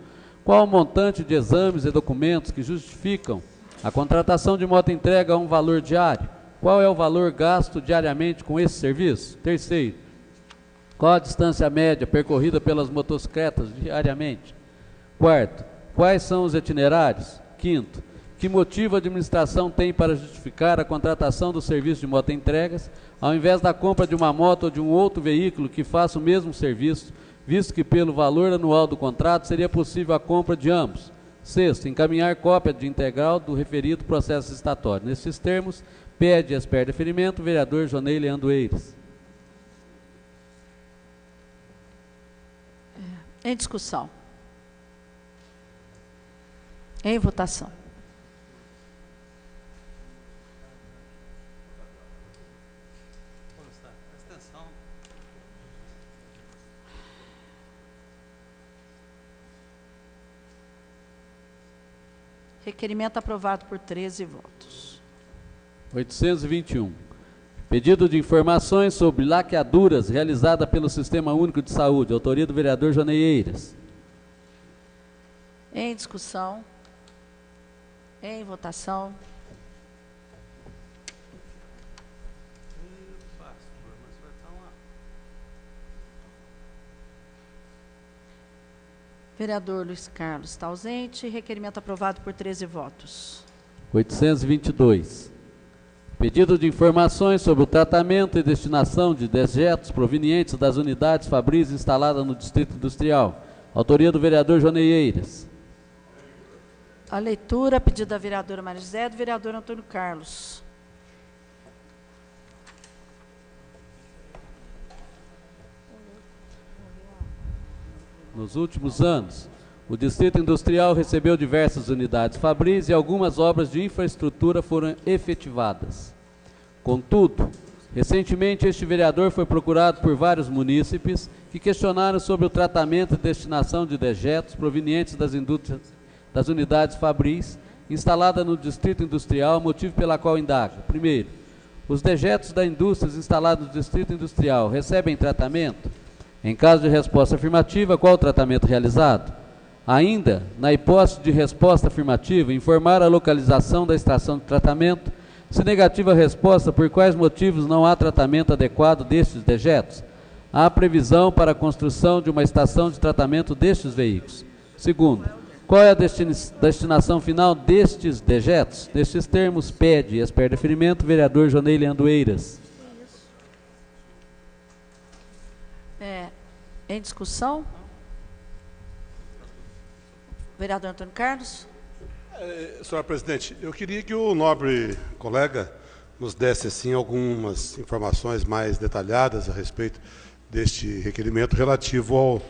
S2: qual o montante de exames e documentos que justificam a contratação de motoentrega a um valor diário? Qual é o valor gasto diariamente com esse serviço? Terceiro, qual a distância média percorrida pelas motocicletas diariamente? Quarto, quais são os itinerários? Quinto, que motivo a administração tem para justificar a contratação do serviço de motoentregas, ao invés da compra de uma moto ou de um outro veículo que faça o mesmo serviço, visto que pelo valor anual do contrato seria possível a compra de ambos? Sexto, encaminhar cópia de integral do referido processo licitatório. Nesses termos, pede expert deferimento o vereador Jonei Leandro Eiras.
S1: Em discussão. Em votação. Requerimento aprovado por 13 votos.
S2: 821. Pedido de informações sobre laqueaduras realizada pelo Sistema Único de Saúde. Autoria do vereador Jonei Eiras.
S1: Em discussão. Em votação. Vereador Luiz Carlos está ausente. Requerimento aprovado por 13 votos.
S2: 822. Pedido de informações sobre o tratamento e destinação de dejetos provenientes das unidades Fabris instaladas no Distrito Industrial. Autoria do vereador Jonei Eiras.
S1: A leitura, pedido da vereadora Maria José, do vereador Antônio Carlos.
S2: Nos últimos anos, o Distrito Industrial recebeu diversas unidades Fabris e algumas obras de infraestrutura foram efetivadas. Contudo, recentemente este vereador foi procurado por vários munícipes que questionaram sobre o tratamento e destinação de dejetos provenientes das unidades Fabris instaladas no Distrito Industrial, motivo pela qual indaga. Primeiro, Os dejetos da indústria instalados no Distrito Industrial recebem tratamento? Em caso de resposta afirmativa, qual o tratamento realizado? Ainda, na hipótese de resposta afirmativa, informar a localização da estação de tratamento. Se negativa a resposta, por quais motivos não há tratamento adequado destes dejetos? Há previsão para a construção de uma estação de tratamento destes veículos. Segundo, qual é a destinação final destes dejetos? Nestes termos, pede e espera deferimento, vereador Jonei Leandro Eiras.
S1: Em discussão? Vereador Antônio Carlos.
S3: Senhora presidente, eu queria que o nobre colega nos desse assim, algumas informações mais detalhadas a respeito deste requerimento relativo ao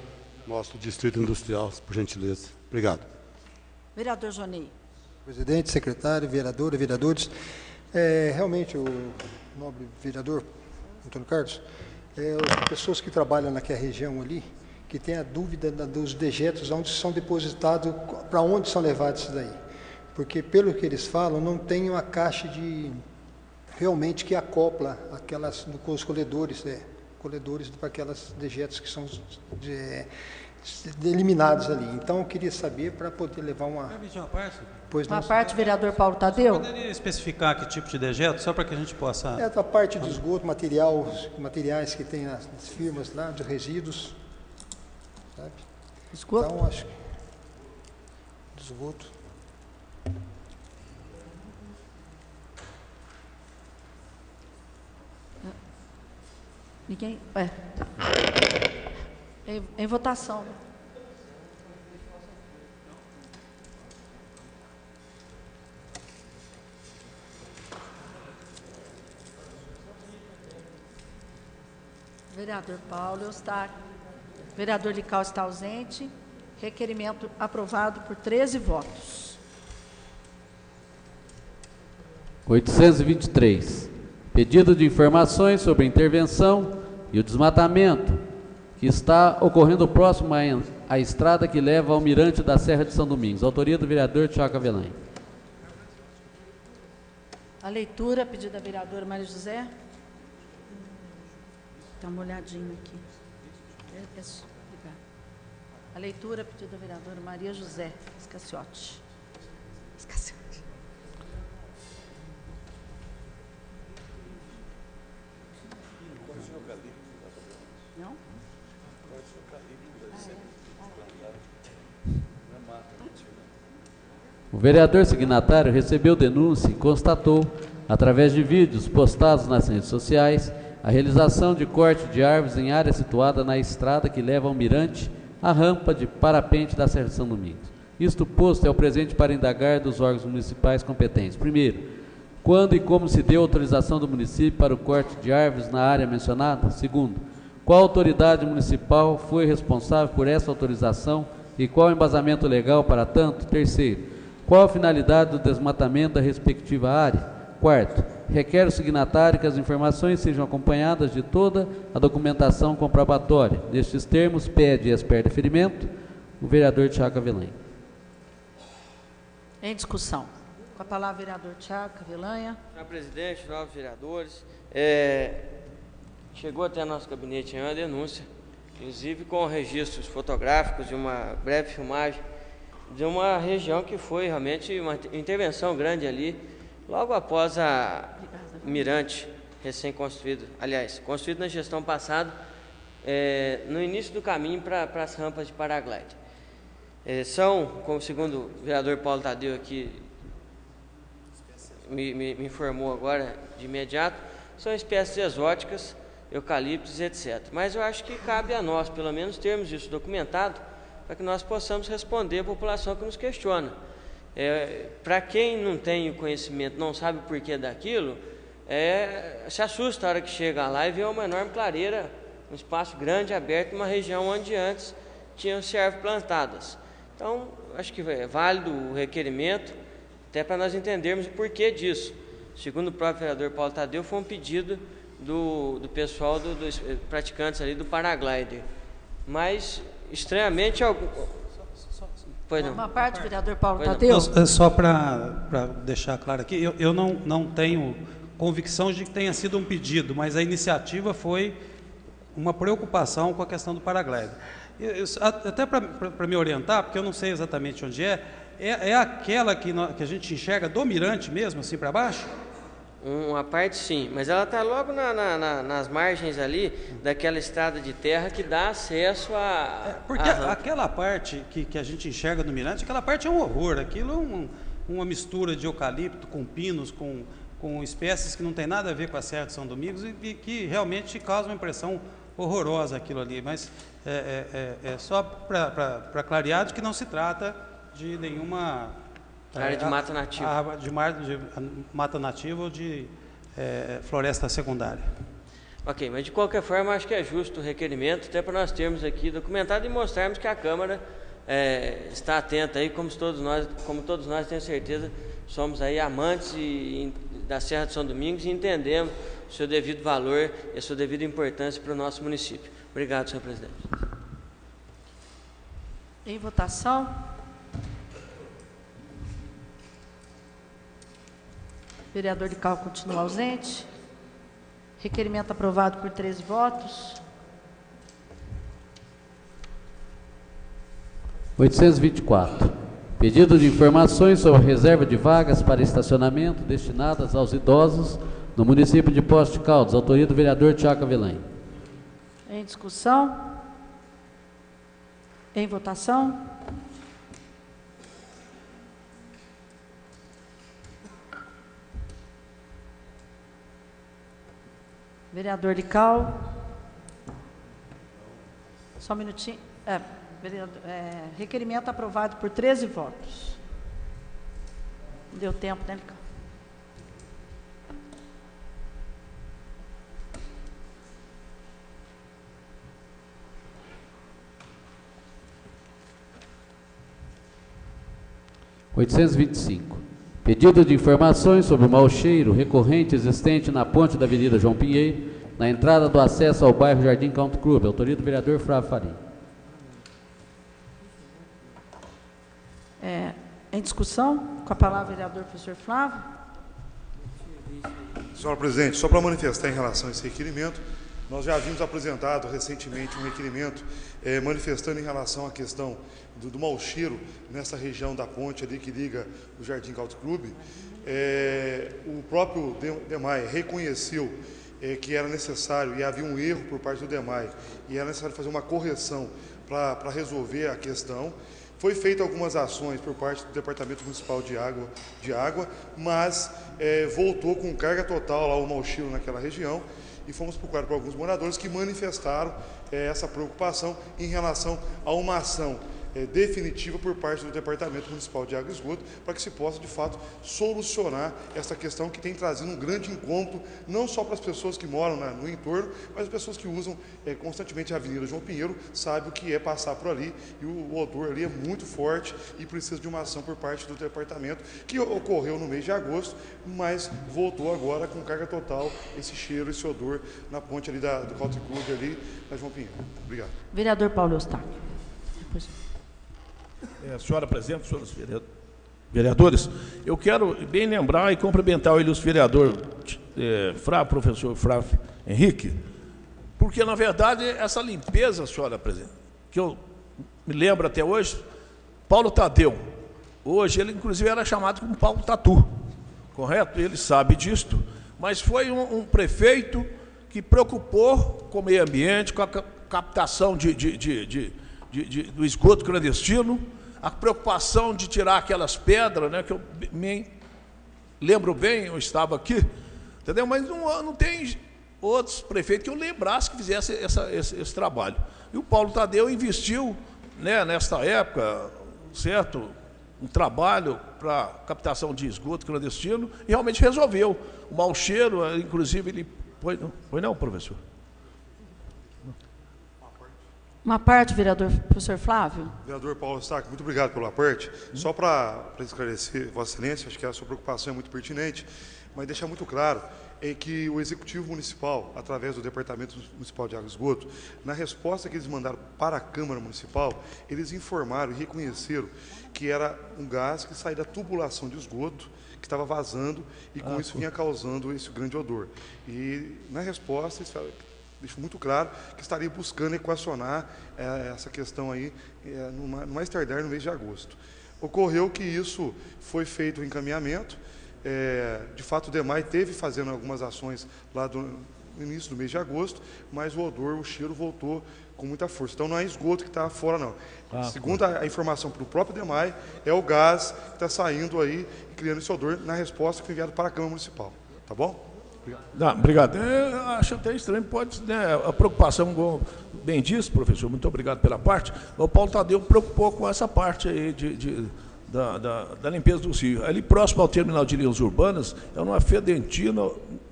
S3: nosso Distrito Industrial, por gentileza. Obrigado.
S1: Vereador Jonei.
S9: Presidente, secretário, vereadora, vereadores. Realmente, o nobre vereador Antônio Carlos, as pessoas que trabalham naquela região ali, que tem a dúvida dos dejetos, onde são depositados, para onde são levados isso daí. Porque, pelo que eles falam, não tem uma caixa de realmente que acopla aquelas com os colhedores para aquelas dejetos que são eliminados ali. Então, eu queria saber para poder levar uma...
S1: Uma parte, vereador Paulo Tadeu.
S4: Você poderia especificar que tipo de dejeto, só para que a gente possa...
S9: a parte de esgoto, materiais que tem nas firmas lá, de resíduos, sabe?
S1: Esgoto?
S9: Então, acho que... esgoto.
S1: Ninguém... Em votação. Vereador Paulo Eustáquio. Vereador Lical está ausente. Requerimento aprovado por 13 votos.
S2: 823. Pedido de informações sobre a intervenção e o desmatamento que está ocorrendo próximo à estrada que leva ao Mirante da Serra de São Domingos. Autoria do vereador Tiago Avelange.
S1: A leitura, pedido da vereadora Maria José. Dá uma olhadinha aqui. A leitura, pedido da vereadora Maria José Scacciotti. Não?
S2: O vereador signatário recebeu denúncia e constatou, através de vídeos postados nas redes sociais, a realização de corte de árvores em área situada na estrada que leva ao mirante, a rampa de parapente da Serra de São Domingos. Isto posto é o presente para indagar dos órgãos municipais competentes. Primeiro, quando e como se deu autorização do município para o corte de árvores na área mencionada? Segundo, qual autoridade municipal foi responsável por essa autorização e qual o embasamento legal para tanto? Terceiro, qual a finalidade do desmatamento da respectiva área? Quarto, requer o signatário que as informações sejam acompanhadas de toda a documentação comprobatória. Nestes termos, pede e espera deferimento o vereador Tiago Avelange.
S1: Em discussão. Com a palavra, vereador Tiago Avelange.
S8: Senhor presidente, novos vereadores, chegou até nosso gabinete uma denúncia, inclusive com registros fotográficos de uma breve filmagem de uma região que foi realmente uma intervenção grande ali, logo após a Mirante, recém-construído, aliás, construído na gestão passada, no início do caminho para as rampas de paraglide. São, como segundo o vereador Paulo Tadeu aqui me informou agora de imediato, são espécies exóticas, eucaliptos, etc. Mas eu acho que cabe a nós, pelo menos, termos isso documentado, para que nós possamos responder à população que nos questiona. Para quem não tem o conhecimento, não sabe o porquê daquilo, se assusta a hora que chega lá e vê uma enorme clareira, um espaço grande, aberto, uma região onde antes tinham árvores plantadas. Então, acho que é válido o requerimento, até para nós entendermos o porquê disso. Segundo o próprio vereador Paulo Tadeu, foi um pedido do pessoal, dos praticantes ali do paraglider. Mas, estranhamente, Pois não.
S1: Uma parte, vereador Paulo
S8: Pois
S1: Tadeu.
S4: Só para deixar claro aqui, eu não tenho convicção de que tenha sido um pedido, mas a iniciativa foi uma preocupação com a questão do paraglider. Até para me orientar, porque eu não sei exatamente onde é aquela que a gente enxerga do mirante mesmo, assim para baixo?
S8: Uma parte sim, mas ela está logo nas margens ali daquela estrada de terra que dá acesso a...
S4: Porque aquela parte que a gente enxerga no mirante, aquela parte é um horror, aquilo é uma mistura de eucalipto com pinos, com espécies que não tem nada a ver com a Serra de São Domingos e que realmente causa uma impressão horrorosa aquilo ali, mas é só para clarear de que não se trata de nenhuma...
S8: área de mata nativa.
S4: De mata nativa ou de floresta secundária.
S8: Ok, mas de qualquer forma acho que é justo o requerimento, até para nós termos aqui documentado e mostrarmos que a Câmara está atenta aí, como todos nós tenho certeza, somos aí amantes da Serra de São Domingos e entendemos o seu devido valor e a sua devida importância para o nosso município. Obrigado, senhor presidente.
S1: Em votação. Vereador Lical continua ausente. Requerimento aprovado por 13 votos.
S2: 824. Pedido de informações sobre a reserva de vagas para estacionamento destinadas aos idosos no município de Poços de Caldas. Autoria do vereador Tiago Avelange.
S1: Em discussão. Em votação. Vereador Lical. Só um minutinho. Requerimento aprovado por 13 votos. Não deu tempo, né, Lical?
S2: Pedido de informações sobre o mau cheiro recorrente existente na ponte da Avenida João Pinheiro, na entrada do acesso ao bairro Jardim Country Club. Autoria do vereador Flávio Faria.
S1: Em discussão, com a palavra o vereador professor Flávio.
S10: Senhora presidente, só para manifestar em relação a esse requerimento, nós já havíamos apresentado recentemente um requerimento manifestando em relação à questão do mau cheiro nessa região da ponte ali que liga o Jardim Country Club. O próprio DEMAI reconheceu que era necessário, e havia um erro por parte do DEMAI, e era necessário fazer uma correção para resolver a questão. Foi feita algumas ações por parte do Departamento Municipal de Água, mas voltou com carga total lá o mau cheiro naquela região, e fomos procurados por alguns moradores que manifestaram essa preocupação em relação a uma ação definitiva por parte do Departamento Municipal de Água e Esgoto, para que se possa, de fato, solucionar essa questão que tem trazido um grande incômodo, não só para as pessoas que moram no entorno, mas as pessoas que usam constantemente a Avenida João Pinheiro, sabem o que é passar por ali, e o odor ali é muito forte e precisa de uma ação por parte do departamento, que ocorreu no mês de agosto, mas voltou agora com carga total, esse cheiro, esse odor, na ponte ali do Country Club ali, da João Pinheiro. Obrigado.
S1: Vereador Paulo Eustáquio.
S6: Senhora presidente, senhores vereadores, eu quero bem lembrar e cumprimentar o ilustre vereador professor Flávio Henrique, porque, na verdade, essa limpeza, senhora presidente, que eu me lembro até hoje, Paulo Tadeu, hoje ele, inclusive, era chamado como Paulo Tatu, correto? Ele sabe disto, mas foi um prefeito que preocupou com o meio ambiente, com a captação do esgoto clandestino, a preocupação de tirar aquelas pedras, né, que eu me lembro bem, eu estava aqui, entendeu? Mas não tem outros prefeitos que eu lembrasse que fizesse esse trabalho. E o Paulo Tadeu investiu, né, nesta época, certo, um trabalho para captação de esgoto clandestino e realmente resolveu. O mau cheiro, inclusive, ele... Foi não, professor?
S1: Uma parte, vereador professor Flávio.
S10: Vereador Paulo Eustáquio, muito obrigado pela parte. Só para esclarecer, Vossa Excelência, acho que a sua preocupação é muito pertinente. mas deixar muito claro é que o Executivo Municipal, através do Departamento Municipal de Água e Esgoto, na resposta que eles mandaram para a Câmara Municipal, eles informaram e reconheceram que era um gás que saía da tubulação de esgoto, que estava vazando e com isso vinha causando esse grande odor. E na resposta, eles deixam muito claro que estaria buscando equacionar essa questão aí no mais tardar no mês de agosto. Ocorreu que isso foi feito o encaminhamento. De fato, o DEMAI teve fazendo algumas ações lá no início do mês de agosto, mas o odor, o cheiro voltou com muita força. Então, não é esgoto que está fora, não. Segundo a informação do próprio DEMAI, é o gás que está saindo aí e criando esse odor na resposta que foi enviada para a Câmara Municipal. Tá bom?
S6: Obrigado. Não, obrigado. Acho até estranho, pode, né, a preocupação, como bem disse, professor, muito obrigado pela parte, o Paulo Tadeu preocupou com essa parte aí da limpeza do rio. Ali próximo ao terminal de linhas urbanas, é uma fedentina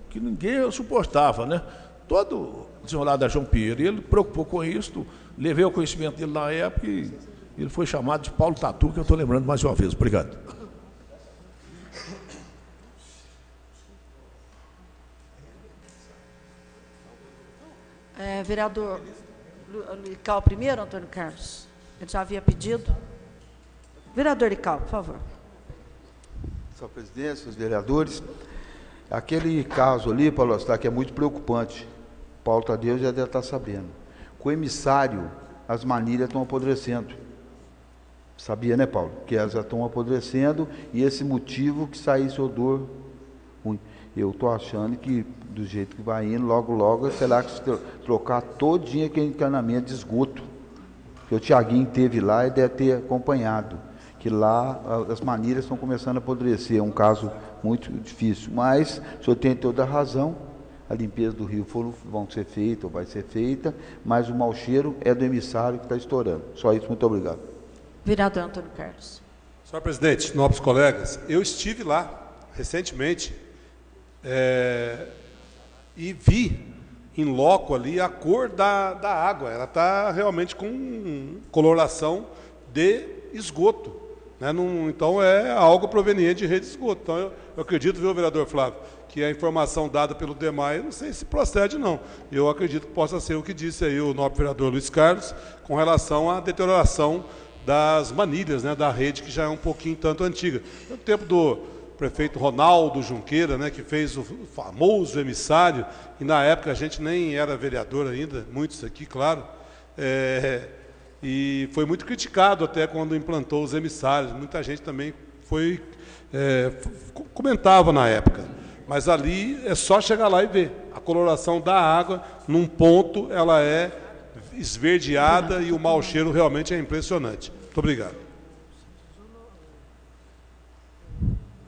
S6: que ninguém suportava, né? Todo desenrolado da João Pierre, ele preocupou com isso, levei o conhecimento dele na época e ele foi chamado de Paulo Tatu, que eu estou lembrando mais uma vez. Obrigado.
S1: Vereador Lical primeiro, Antônio Carlos. Ele já havia pedido. Vereador Lical, por favor.
S11: Senhor presidente, senhores vereadores, aquele caso ali, Paulo Eustáquio, é muito preocupante. Paulo Tadeu já deve estar sabendo. Com o emissário, as manilhas estão apodrecendo. Sabia, né, Paulo? Que elas já estão apodrecendo e esse motivo que sai esse odor ruim. Eu estou achando que, do jeito que vai indo, logo, logo, será que se trocar todinho aquele encanamento de esgoto, que o Tiaguinho teve lá e deve ter acompanhado, que lá as manilhas estão começando a apodrecer. É um caso muito difícil, mas o senhor tem toda a razão. A limpeza do rio vão ser feita ou vai ser feita, mas o mau cheiro é do emissário que está estourando. Só isso, muito obrigado.
S1: Vereador Antônio Carlos.
S3: Senhor presidente, nobres colegas, eu estive lá recentemente e vi em loco ali a cor da água. Ela está realmente com coloração de esgoto, né? Então é algo proveniente de rede de esgoto. Então eu acredito, viu, vereador Flávio, que a informação dada pelo DEMAI, não sei se procede não. Eu acredito que possa ser o que disse aí o nobre vereador Luiz Carlos, com relação à deterioração das manilhas, né, da rede, que já é um pouquinho tanto antiga. No tempo do prefeito Ronaldo Junqueira, né, que fez o famoso emissário, e na época a gente nem era vereador ainda, muitos aqui, claro, e foi muito criticado até quando implantou os emissários. Muita gente também comentava na época. Mas ali é só chegar lá e ver. A coloração da água, num ponto, ela é esverdeada e o mau cheiro realmente é impressionante. Muito obrigado.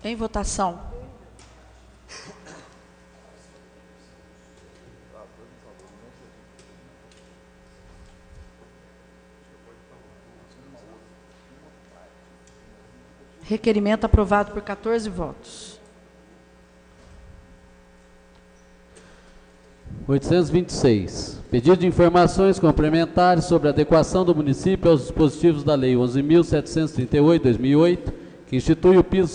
S1: Em votação. Requerimento aprovado por 14 votos.
S2: 826. Pedido de informações complementares sobre a adequação do município aos dispositivos da Lei 11.738/2008, que institui o piso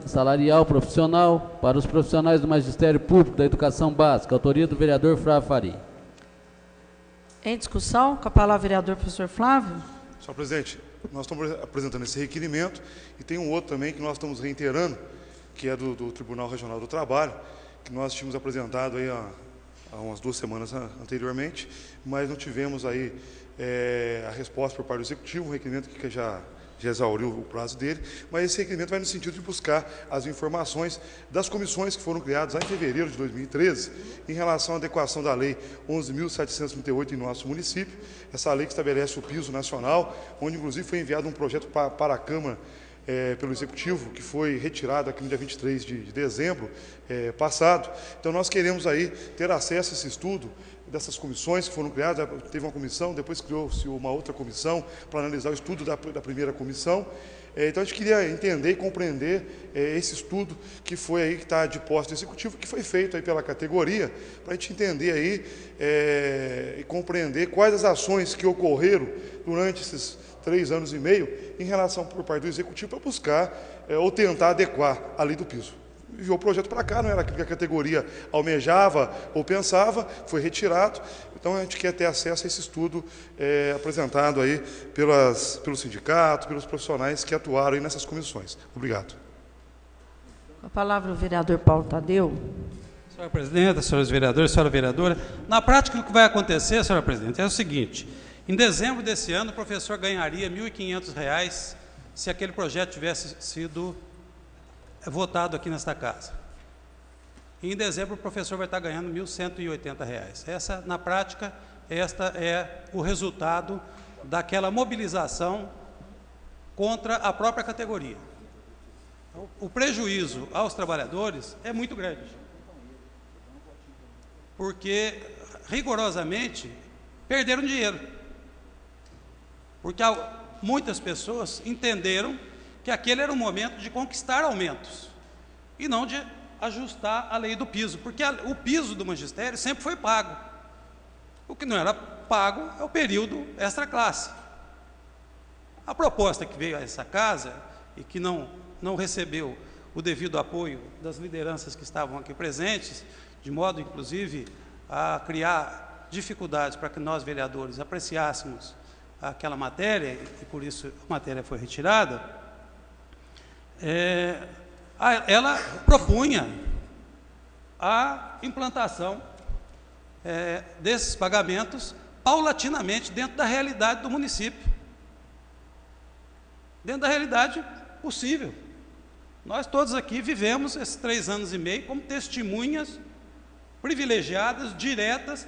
S2: salarial profissional para os profissionais do Magistério Público da Educação Básica. Autoria do vereador Flávio Faria.
S1: Em discussão, com a palavra o vereador professor Flávio.
S10: Senhor presidente, nós estamos apresentando esse requerimento e tem um outro também que nós estamos reiterando, que é do Tribunal Regional do Trabalho, que nós tínhamos apresentado aí há umas 2 semanas anteriormente, mas não tivemos aí a resposta por parte do Executivo, um requerimento que já exauriu o prazo dele, mas esse requerimento vai no sentido de buscar as informações das comissões que foram criadas lá em fevereiro de 2013, em relação à adequação da Lei 11.738 em nosso município, essa lei que estabelece o piso nacional, onde inclusive foi enviado um projeto para a Câmara pelo Executivo, que foi retirado aqui no dia 23 de dezembro passado. Então nós queremos aí ter acesso a esse estudo dessas comissões que foram criadas. Teve uma comissão, depois criou-se uma outra comissão para analisar o estudo da primeira comissão. Então a gente queria entender e compreender esse estudo que foi aí, que está de posse do Executivo, que foi feito aí pela categoria, para a gente entender aí e compreender quais as ações que ocorreram durante esses 3 anos e meio em relação por parte do Executivo para buscar ou tentar adequar a lei do piso. enviou o projeto para cá, não era aquilo que a categoria almejava ou pensava, foi retirado. Então, a gente quer ter acesso a esse estudo apresentado aí pelo sindicato, pelos profissionais que atuaram aí nessas comissões. Obrigado.
S1: Com a palavra o vereador Paulo Tadeu.
S4: Senhora presidenta, senhores vereadores, senhora vereadora, na prática o que vai acontecer, senhora presidente, é o seguinte: em dezembro desse ano o professor ganharia R$ 1.500 se aquele projeto tivesse sido votado aqui nesta casa. E em dezembro o professor vai estar ganhando R$ 1.180. Essa, na prática, esta é o resultado daquela mobilização contra a própria categoria. O prejuízo aos trabalhadores é muito grande, porque rigorosamente perderam dinheiro, porque muitas pessoas entenderam que aquele era o momento de conquistar aumentos e não de ajustar a lei do piso, porque o piso do magistério sempre foi pago. O que não era pago é o período extra classe. A proposta que veio a essa casa e que não recebeu o devido apoio das lideranças que estavam aqui presentes, de modo, inclusive, a criar dificuldades para que nós, vereadores, apreciássemos aquela matéria, e por isso a matéria foi retirada, ela propunha a implantação desses pagamentos paulatinamente dentro da realidade do município, dentro da realidade possível. Nós todos aqui vivemos esses 3 anos e meio como testemunhas privilegiadas, diretas,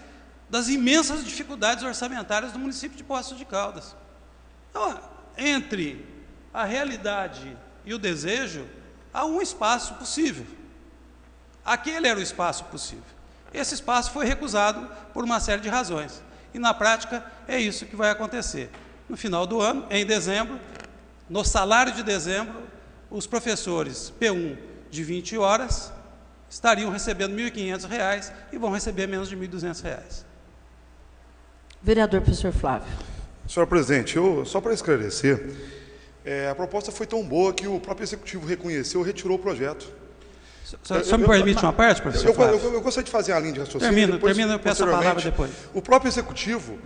S4: das imensas dificuldades orçamentárias do município de Poços de Caldas. Então, entre a realidade e o desejo, há um espaço possível. Aquele era o espaço possível. Esse espaço foi recusado por uma série de razões. E, na prática, é isso que vai acontecer. No final do ano, em dezembro, no salário de dezembro, os professores P1 de 20 horas estariam recebendo R$ 1.500 e vão receber menos de R$ 1.200.
S1: Vereador professor Flávio.
S10: Senhora presidente, só para esclarecer, a proposta foi tão boa que o próprio executivo reconheceu e retirou o projeto.
S4: Só me permite uma parte, professor Flávio?
S10: Eu gostaria de fazer a linha de raciocínio.
S4: Termina, eu peço a palavra depois.
S10: O próprio executivo,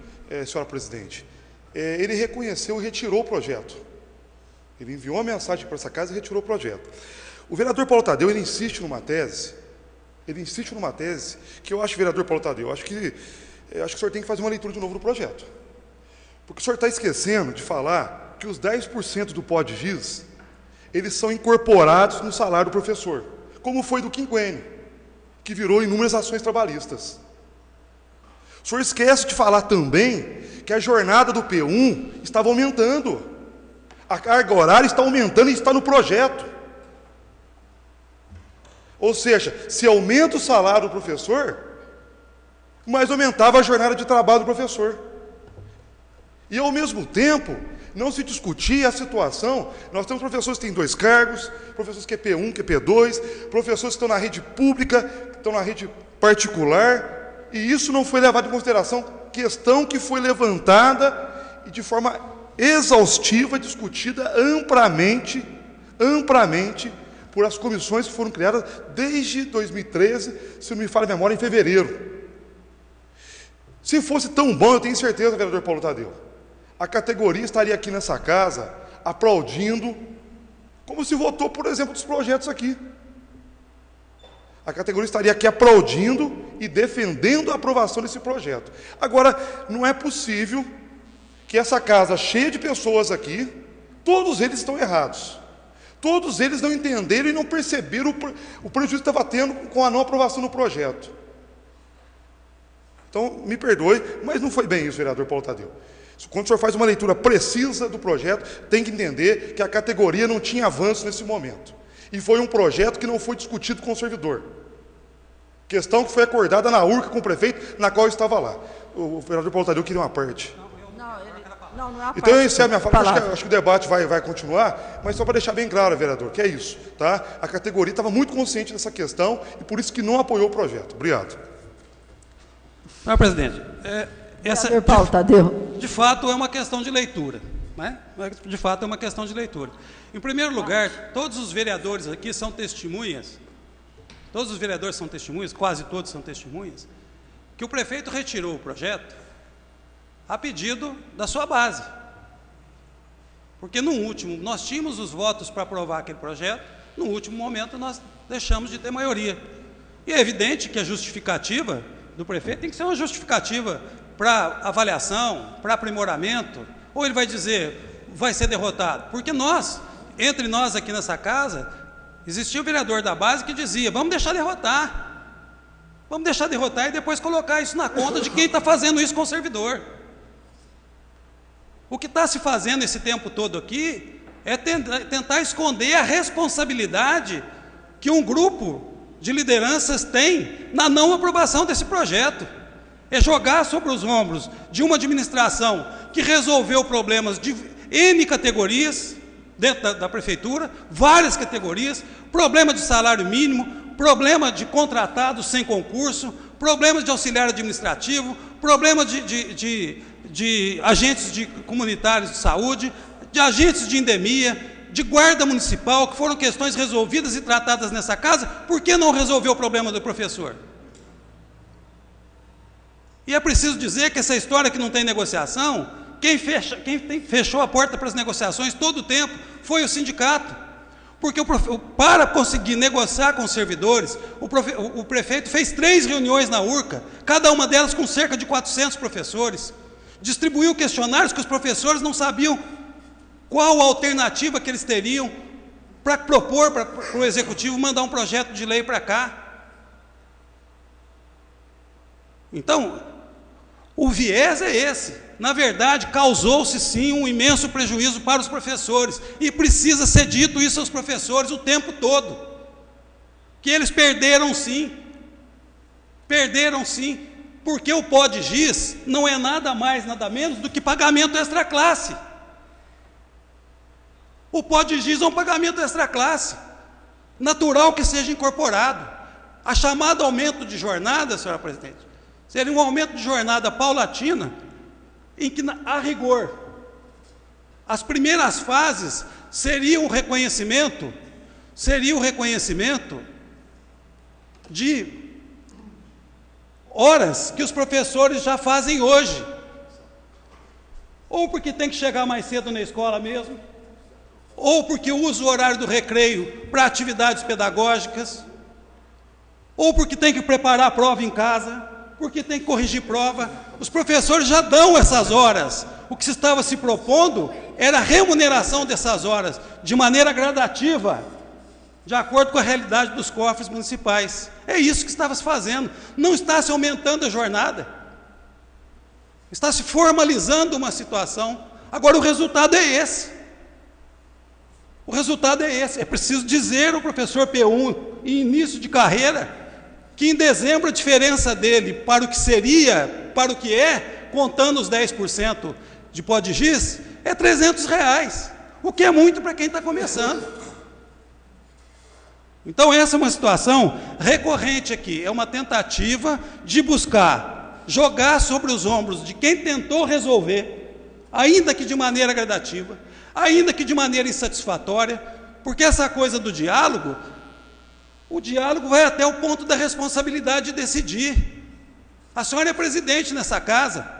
S10: senhora presidente, ele reconheceu e retirou o projeto. Ele enviou uma mensagem para essa casa e retirou o projeto. O vereador Paulo Tadeu, ele insiste numa tese que eu acho, vereador Paulo Tadeu, acho que o senhor tem que fazer uma leitura de novo do projeto. Porque o senhor está esquecendo de falar que os 10% do POD-GIS, eles são incorporados no salário do professor, como foi do quinquênio, que virou inúmeras ações trabalhistas. O senhor esquece de falar também que a jornada do P1 estava aumentando. A carga horária está aumentando e está no projeto. Ou seja, se aumenta o salário do professor, mas aumentava a jornada de trabalho do professor. E, ao mesmo tempo, não se discutia a situação. Nós temos professores que têm 2 cargos, professores que é P1, que é P2, professores que estão na rede pública, que estão na rede particular, e isso não foi levado em consideração, questão que foi levantada e de forma exaustiva, discutida amplamente por as comissões que foram criadas desde 2013, se não me falha a memória, em fevereiro. Se fosse tão bom, eu tenho certeza, vereador Paulo Tadeu, a categoria estaria aqui nessa casa aplaudindo, como se votou, por exemplo, dos projetos aqui. A categoria estaria aqui aplaudindo e defendendo a aprovação desse projeto. Agora, não é possível que essa casa cheia de pessoas aqui, todos eles estão errados. Todos eles não entenderam e não perceberam o prejuízo que estava tendo com a não aprovação do projeto. Então, me perdoe, mas não foi bem isso, vereador Paulo Tadeu. Quando o senhor faz uma leitura precisa do projeto, tem que entender que a categoria não tinha avanço nesse momento. E foi um projeto que não foi discutido com o servidor. Questão que foi acordada na URCA com o prefeito, na qual eu estava lá. O vereador Paulo Tadeu queria uma parte.
S1: Não é a parte.
S10: Então eu encerro minha fala, acho que o debate vai continuar, mas só para deixar bem claro, vereador, que é isso, tá? A categoria estava muito consciente dessa questão e por isso que não apoiou o projeto. Obrigado.
S4: Senhor presidente,
S1: Paulo Tadeu.
S4: De fato é uma questão de leitura, né? De fato é uma questão de leitura. Em primeiro lugar, todos os vereadores aqui são testemunhas todos os vereadores são testemunhas, quase todos são testemunhas, que o prefeito retirou o projeto a pedido da sua base. Porque no último, nós tínhamos os votos para aprovar aquele projeto, no último momento nós deixamos de ter maioria. E é evidente que a justificativa do prefeito tem que ser uma justificativa para avaliação, para aprimoramento, ou ele vai dizer, vai ser derrotado. Porque nós, entre nós aqui nessa casa, existia o vereador da base que dizia, vamos deixar derrotar e depois colocar isso na conta de quem está fazendo isso com o servidor. O que está se fazendo esse tempo todo aqui é tentar esconder a responsabilidade que um grupo de lideranças tem na não aprovação desse projeto. É jogar sobre os ombros de uma administração que resolveu problemas de N categorias dentro da prefeitura, várias categorias, problema de salário mínimo, problema de contratados sem concurso, problemas de auxiliar administrativo, problema de agentes comunitários de saúde, de agentes de endemia, de guarda municipal, que foram questões resolvidas e tratadas nessa casa. Por que não resolveu o problema do professor? E é preciso dizer que essa história que não tem negociação, quem fechou a porta para as negociações todo o tempo foi o sindicato. Porque para conseguir negociar com os servidores, o prefeito fez 3 reuniões na URCA, cada uma delas com cerca de 400 professores, distribuiu questionários que os professores não sabiam qual a alternativa que eles teriam para propor para o executivo mandar um projeto de lei para cá. Então, o viés é esse. Na verdade, causou-se sim um imenso prejuízo para os professores, e precisa ser dito isso aos professores o tempo todo, que eles perderam sim, porque o POD-GIS não é nada mais, nada menos do que pagamento extra-classe. O POD-GIS é um pagamento extra-classe, natural que seja incorporado. A chamada aumento de jornada, senhora presidente, seria um aumento de jornada paulatina, em que, a rigor, as primeiras fases seria o reconhecimento de horas que os professores já fazem hoje, ou porque tem que chegar mais cedo na escola mesmo, ou porque usa o horário do recreio para atividades pedagógicas, ou porque tem que preparar a prova em casa, porque tem que corrigir prova. Os professores já dão essas horas. O que se estava se propondo era a remuneração dessas horas, de maneira gradativa, de acordo com a realidade dos cofres municipais. É isso que estava se fazendo. Não está se aumentando a jornada. Está se formalizando uma situação. Agora, o resultado é esse. É preciso dizer ao professor P1, em início de carreira, que em dezembro a diferença dele para o que seria, para o que é, contando os 10% de POD-GIS, é R$300, o que é muito para quem está começando. Então essa é uma situação recorrente aqui, é uma tentativa de buscar jogar sobre os ombros de quem tentou resolver, ainda que de maneira gradativa, ainda que de maneira insatisfatória, porque essa coisa do diálogo, o diálogo vai até o ponto da responsabilidade de decidir. A senhora é presidente nessa casa.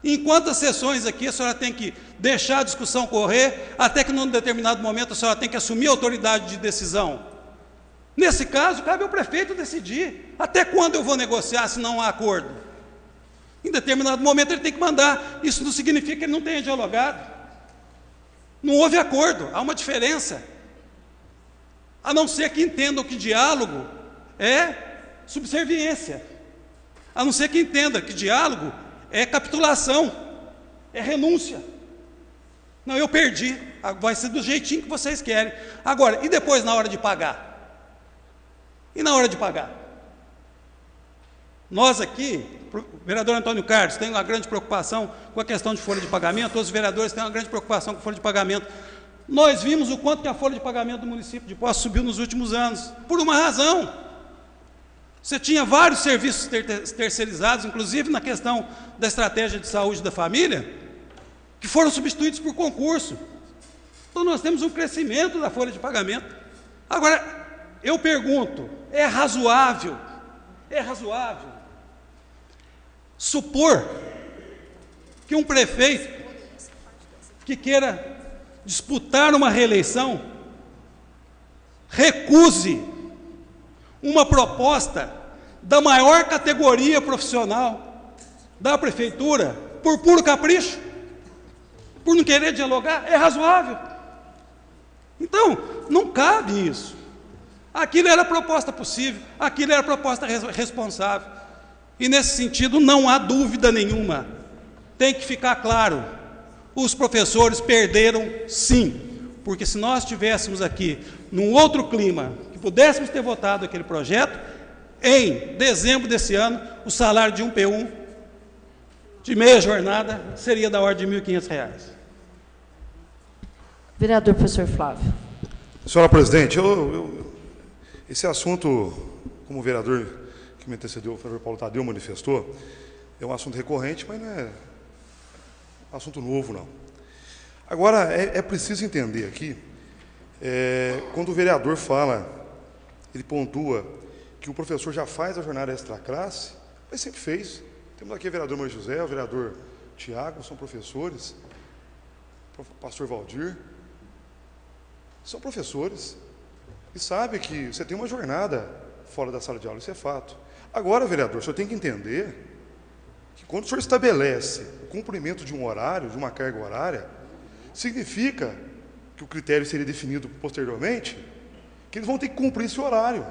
S4: Em quantas sessões aqui a senhora tem que deixar a discussão correr, até que num determinado momento a senhora tem que assumir a autoridade de decisão? Nesse caso, cabe ao prefeito decidir. Até quando eu vou negociar se não há acordo? Em determinado momento ele tem que mandar. Isso não significa que ele não tenha dialogado. Não houve acordo, há uma diferença. A não ser que entendam que diálogo é subserviência. A não ser que entenda que diálogo é capitulação, é renúncia. Não, eu perdi, vai ser do jeitinho que vocês querem. Agora, e depois na hora de pagar? E na hora de pagar? Nós aqui, o vereador Antônio Carlos tem uma grande preocupação com a questão de folha de pagamento, todos os vereadores têm uma grande preocupação com a folha de pagamento. Nós vimos o quanto que a folha de pagamento do município de Poços subiu nos últimos anos, por uma razão. Você tinha vários serviços terceirizados, inclusive na questão da estratégia de saúde da família, que foram substituídos por concurso. Então nós temos um crescimento da folha de pagamento. Agora, eu pergunto, é razoável supor que um prefeito que queira disputar uma reeleição recuse uma proposta da maior categoria profissional da prefeitura por puro capricho, por não querer dialogar? É razoável? Então, não cabe isso. Aquilo era proposta possível, aquilo era proposta responsável. E nesse sentido não há dúvida nenhuma. Tem que ficar claro, os professores perderam sim, porque se nós estivéssemos aqui num outro clima, que pudéssemos ter votado aquele projeto, em dezembro desse ano, o salário de um P1 de meia jornada seria da ordem de R$ 1.500.
S1: Vereador professor Flávio.
S10: Senhora presidente, esse assunto, como o vereador que me antecedeu, o vereador Paulo Tadeu, manifestou, é um assunto recorrente, mas não é assunto novo, não. Agora, é preciso entender aqui, quando o vereador fala, ele pontua que o professor já faz a jornada extra-classe, mas sempre fez. Temos aqui o vereador Maria José, o vereador Tiago, são professores, o pastor Valdir, são professores, e sabe que você tem uma jornada fora da sala de aula, isso é fato. Agora, vereador, o senhor tem que entender que quando o senhor estabelece o cumprimento de um horário, de uma carga horária, significa que o critério seria definido posteriormente, que eles vão ter que cumprir esse horário.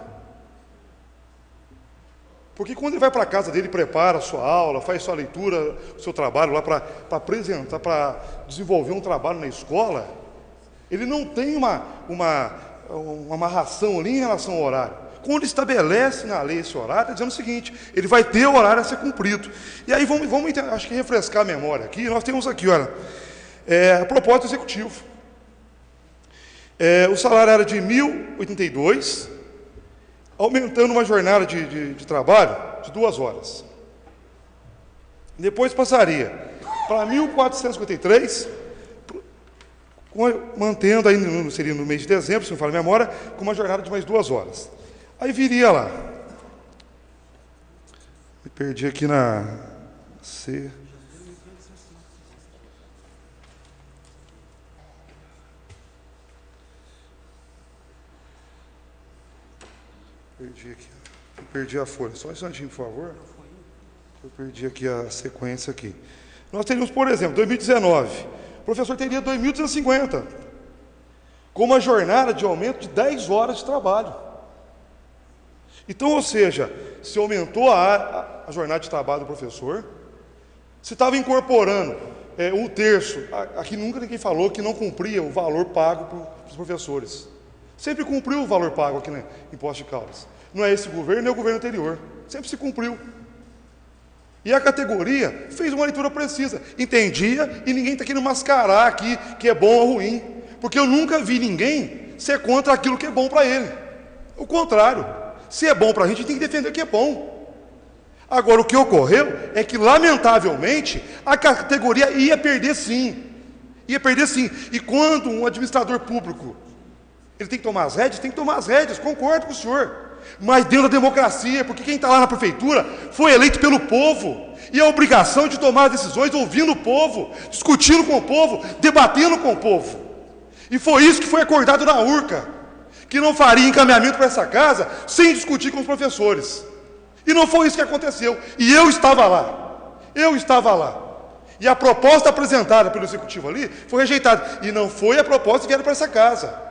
S10: Porque quando ele vai para a casa dele, prepara a sua aula, faz sua leitura, o seu trabalho lá para apresentar, para desenvolver um trabalho na escola, ele não tem uma amarração ali em relação ao horário. Quando estabelece na lei esse horário, está dizendo o seguinte, ele vai ter o horário a ser cumprido. E aí vamos acho que refrescar a memória aqui, nós temos aqui, olha, a proposta do executivo. O salário era de R$ 1.082, aumentando uma jornada de trabalho de 2 horas. Depois passaria para R$ 1.453, mantendo aí, seria no mês de dezembro, se não me falha a memória, com uma jornada de mais 2 horas. Aí viria lá. Me perdi aqui na C. Perdi a folha. Só um instantinho, por favor. Eu perdi aqui a sequência aqui. Nós teríamos, por exemplo, 2019, o professor teria 2.250, com uma jornada de aumento de 10 horas de trabalho. Então, ou seja, se aumentou a jornada de trabalho do professor, se estava incorporando 1/3, aqui nunca ninguém falou que não cumpria o valor pago para os professores. Sempre cumpriu o valor pago aqui em Poços de Caldas. Não é esse governo, nem o governo anterior. Sempre se cumpriu. E a categoria fez uma leitura precisa. Entendia, e ninguém está querendo mascarar aqui que é bom ou ruim. Porque eu nunca vi ninguém ser contra aquilo que é bom para ele. O contrário. Se é bom para a gente tem que defender o que é bom. Agora, o que ocorreu é que, lamentavelmente, a categoria ia perder sim. Ia perder sim. E quando um administrador público ele tem que tomar as rédeas? Tem que tomar as rédeas, concordo com o senhor. Mas dentro da democracia, porque quem está lá na prefeitura foi eleito pelo povo. E a obrigação de tomar decisões ouvindo o povo, discutindo com o povo, debatendo com o povo. E foi isso que foi acordado na URCA, que não faria encaminhamento para essa casa sem discutir com os professores. E não foi isso que aconteceu. E eu estava lá. Eu estava lá. E a proposta apresentada pelo executivo ali foi rejeitada. E não foi a proposta que era para essa casa.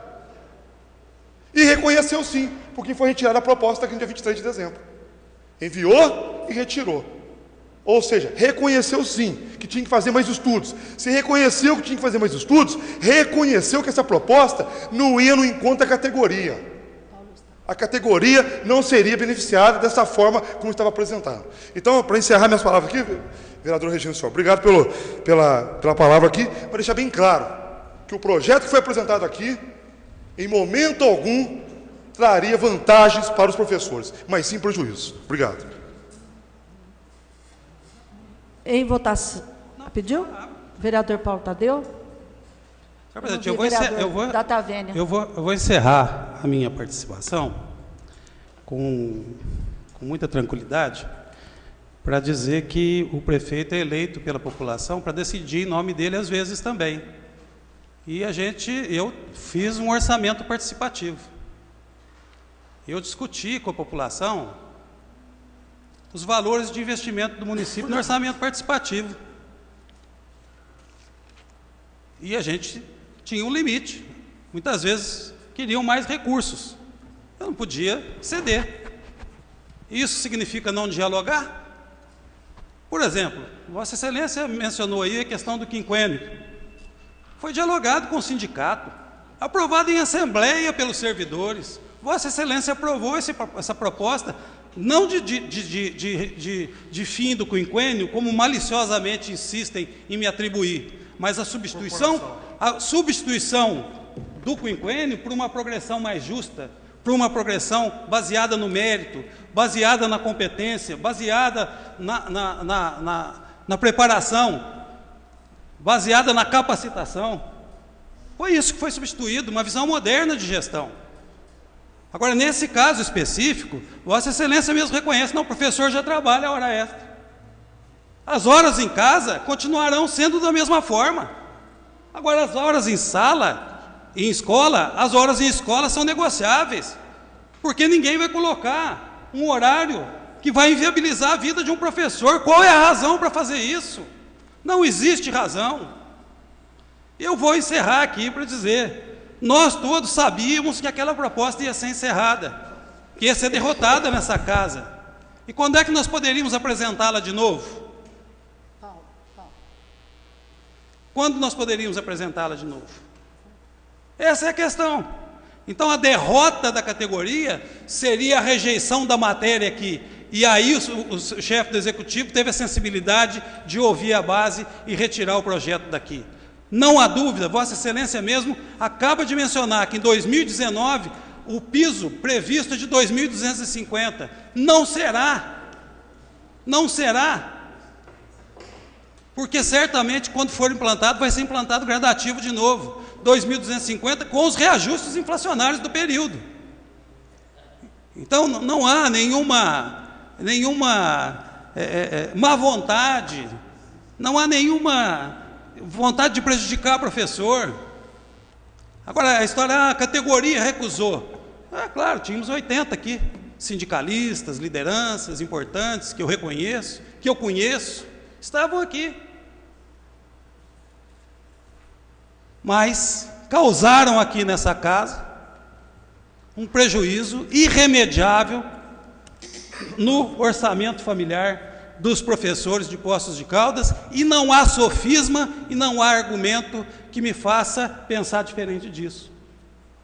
S10: E reconheceu sim, porque foi retirada a proposta aqui no dia 23 de dezembro. Enviou e retirou. Ou seja, reconheceu sim que tinha que fazer mais estudos. Se reconheceu que tinha que fazer mais estudos, reconheceu que essa proposta não ia no encontro da categoria. A categoria não seria beneficiada dessa forma como estava apresentado. Então, para encerrar minhas palavras aqui, vereador Regino Senhor, obrigado pela palavra aqui, para deixar bem claro que o projeto que foi apresentado aqui, em momento algum, traria vantagens para os professores, mas sim prejuízo. Obrigado.
S1: Em votação. Pediu? Vereador Paulo Tadeu?
S4: Senhor presidente, eu vou encerrar a minha participação com muita tranquilidade para dizer que o prefeito é eleito pela população para decidir em nome dele às vezes também. E eu fiz um orçamento participativo. Eu discuti com a população os valores de investimento do município no orçamento participativo. E a gente tinha um limite. Muitas vezes queriam mais recursos. Eu não podia ceder. Isso significa não dialogar? Por exemplo, Vossa Excelência mencionou aí a questão do quinquênio. Foi dialogado com o sindicato, aprovado em assembleia pelos servidores. Vossa Excelência aprovou essa proposta, não de fim do quinquênio, como maliciosamente insistem em me atribuir, mas a substituição do quinquênio por uma progressão mais justa, por uma progressão baseada no mérito, baseada na competência, baseada na preparação, baseada na capacitação. Foi isso que foi substituído, uma visão moderna de gestão. Agora, nesse caso específico, Vossa Excelência mesmo reconhece, não, o professor já trabalha a hora extra. As horas em casa continuarão sendo da mesma forma. Agora, as horas em sala, em escola, as horas em escola são negociáveis, porque ninguém vai colocar um horário que vai inviabilizar a vida de um professor. Qual é a razão para fazer isso? Não existe razão. Eu vou encerrar aqui para dizer, nós todos sabíamos que aquela proposta ia ser encerrada, que ia ser derrotada nessa casa. E quando é que nós poderíamos apresentá-la de novo? Quando nós poderíamos apresentá-la de novo? Essa é a questão. Então, a derrota da categoria seria a rejeição da matéria aqui. E aí o chefe do executivo teve a sensibilidade de ouvir a base e retirar o projeto daqui. Não há dúvida, Vossa Excelência mesmo acaba de mencionar que em 2019 o piso previsto é de 2.250. Não será. Não será. Porque certamente quando for implantado, vai ser implantado gradativo de novo. 2.250 com os reajustes inflacionários do período. Então não há nenhuma má vontade, não há nenhuma vontade de prejudicar o professor. Agora, a história, a categoria recusou. Claro, tínhamos 80 aqui, sindicalistas, lideranças importantes, que eu reconheço, que eu conheço, estavam aqui. Mas causaram aqui nessa casa um prejuízo irremediável no orçamento familiar dos professores de Poços de Caldas, e não há sofisma e não há argumento que me faça pensar diferente disso.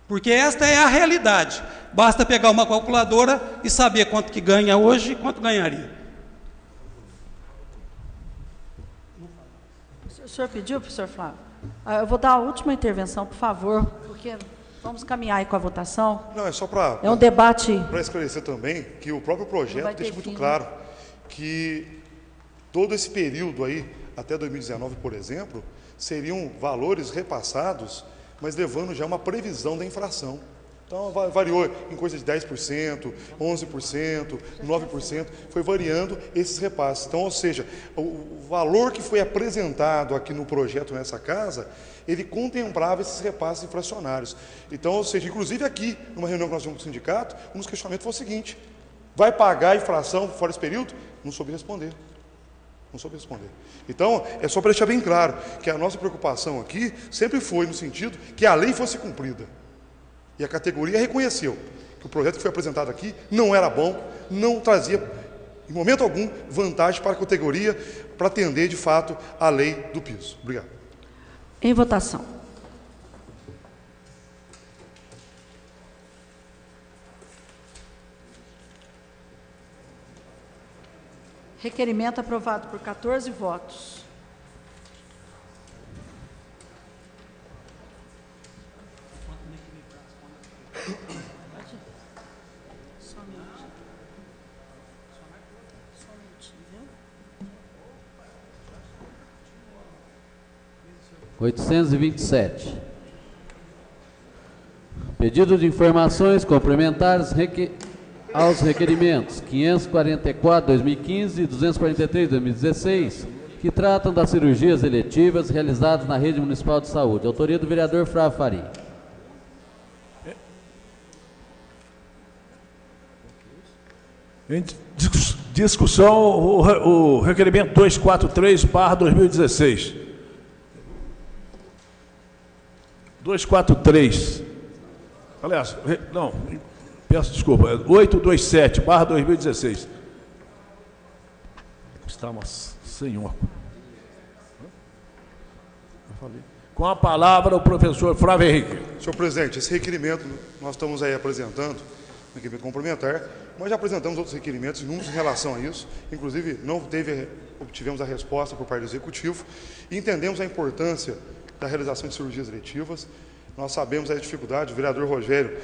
S4: Porque esta é a realidade. Basta pegar uma calculadora e saber quanto que ganha hoje e quanto ganharia.
S1: O senhor pediu, professor Flávio? Eu vou dar a última intervenção, por favor, porque vamos caminhar aí com a votação.
S10: Não, é só para...
S1: É um debate...
S10: Para esclarecer também que o próprio projeto deixa muito claro que todo esse período aí, até 2019, por exemplo, seriam valores repassados, mas levando já uma previsão da inflação. Então, variou em coisa de 10%, 11%, 9%, foi variando esses repasses. Então, ou seja, o valor que foi apresentado aqui no projeto nessa casa, ele contemplava esses repasses inflacionários. Então, ou seja, inclusive aqui, numa reunião que nós tivemos com o sindicato, um dos questionamentos foi o seguinte: vai pagar a inflação fora esse período? Não soube responder. Não soube responder. Então, é só para deixar bem claro que a nossa preocupação aqui sempre foi no sentido que a lei fosse cumprida. E a categoria reconheceu que o projeto que foi apresentado aqui não era bom, não trazia, em momento algum, vantagem para a categoria para atender, de fato, a lei do piso. Obrigado.
S1: Em votação. Requerimento aprovado por 14 votos. Só um minutinho. Só um minutinho, viu?
S2: 827. Pedido de informações complementares aos requerimentos 544/2015 e 243/2016, que tratam das cirurgias eletivas realizadas na rede municipal de saúde. Autoria do vereador Flávio Faria.
S6: Em discussão, o requerimento 243/2016. 243. Aliás, não, peço desculpa, 827/2016. Estamos, senhor. Com a palavra o professor Flávio Henrique.
S10: Senhor presidente, esse requerimento nós estamos aí apresentando, um requerimento complementar, mas já apresentamos outros requerimentos inúmeros em relação a isso, inclusive obtivemos a resposta por parte do Executivo e entendemos a importância da realização de cirurgias eletivas. Nós sabemos a dificuldade, o vereador Rogério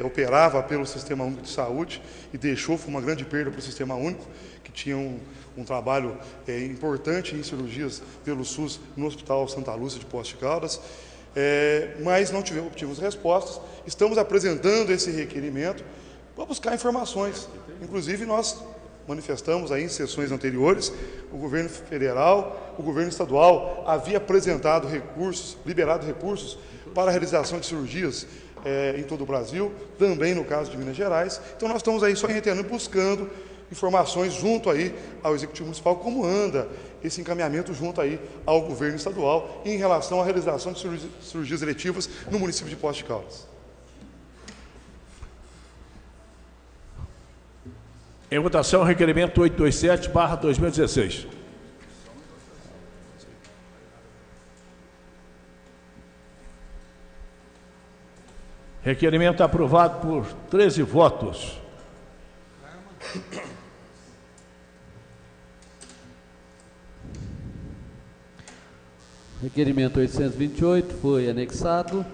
S10: operava pelo Sistema Único de Saúde e foi uma grande perda para o Sistema Único, que tinha um trabalho importante em cirurgias pelo SUS no Hospital Santa Lúcia de Poços de Caldas, mas não obtivemos respostas. Estamos apresentando esse requerimento para buscar informações. Inclusive, nós manifestamos aí em sessões anteriores, o governo federal, o governo estadual havia apresentado recursos, liberado recursos para a realização de cirurgias em todo o Brasil, também no caso de Minas Gerais. Então, nós estamos aí só reiterando, buscando informações junto aí ao Executivo Municipal, como anda esse encaminhamento junto aí ao governo estadual em relação à realização de cirurgias eletivas no município de Poços de Caldas.
S6: Em votação, requerimento 827/2016. Requerimento aprovado por 13 votos.
S2: Requerimento 828 foi anexado.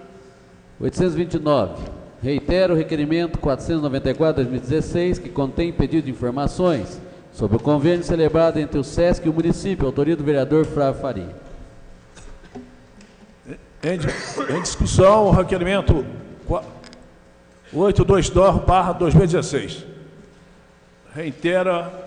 S2: 829. Reitero o requerimento 494/2016, que contém pedido de informações sobre o convênio celebrado entre o SESC e o município, autoria do vereador Flávio Faria.
S6: Em discussão, o requerimento 822/2016. Reitera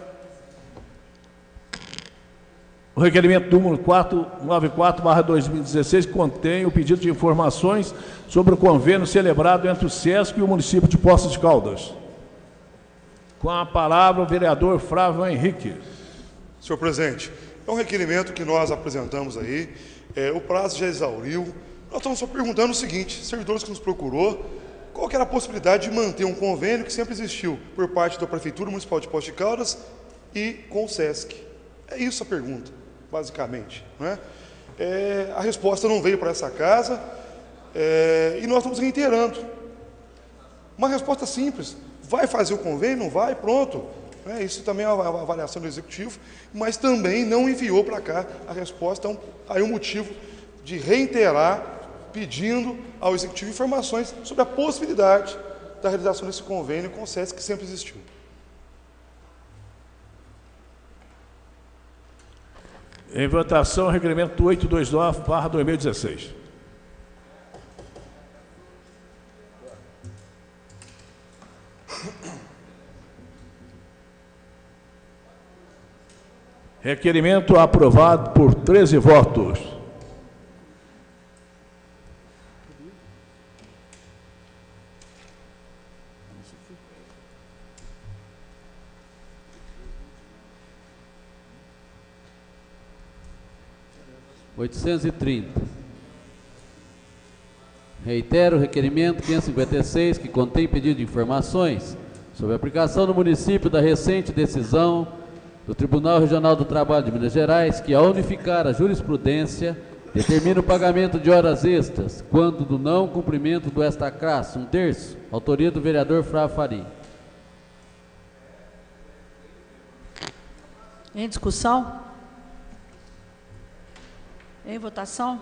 S6: o requerimento número 494/2016, que contém o pedido de informações sobre o convênio celebrado entre o SESC e o município de Poços de Caldas. Com a palavra o vereador Flávio Henrique.
S10: Senhor presidente, é um requerimento que nós apresentamos aí, o prazo já exauriu. Nós estamos só perguntando o seguinte: servidores que nos procurou, qual que era a possibilidade de manter um convênio que sempre existiu por parte da Prefeitura Municipal de Poços de Caldas e com o SESC? É isso a pergunta, basicamente, não é? A resposta não veio para essa casa e nós estamos reiterando. Uma resposta simples: vai fazer o convênio, não vai, pronto. Isso também é uma avaliação do Executivo, mas também não enviou para cá a resposta. Então, aí o motivo de reiterar, pedindo ao Executivo informações sobre a possibilidade da realização desse convênio com o SESC, que sempre existiu.
S6: Em votação, requerimento 829/2016. Requerimento aprovado por 13 votos.
S2: Reitero o requerimento 556, que contém pedido de informações sobre a aplicação no município da recente decisão do Tribunal Regional do Trabalho de Minas Gerais, que, ao unificar a jurisprudência, determina o pagamento de horas extras, quando do não cumprimento do extra-classe, 1/3, autoria do vereador Flávio Faria.
S1: Em discussão? Em votação?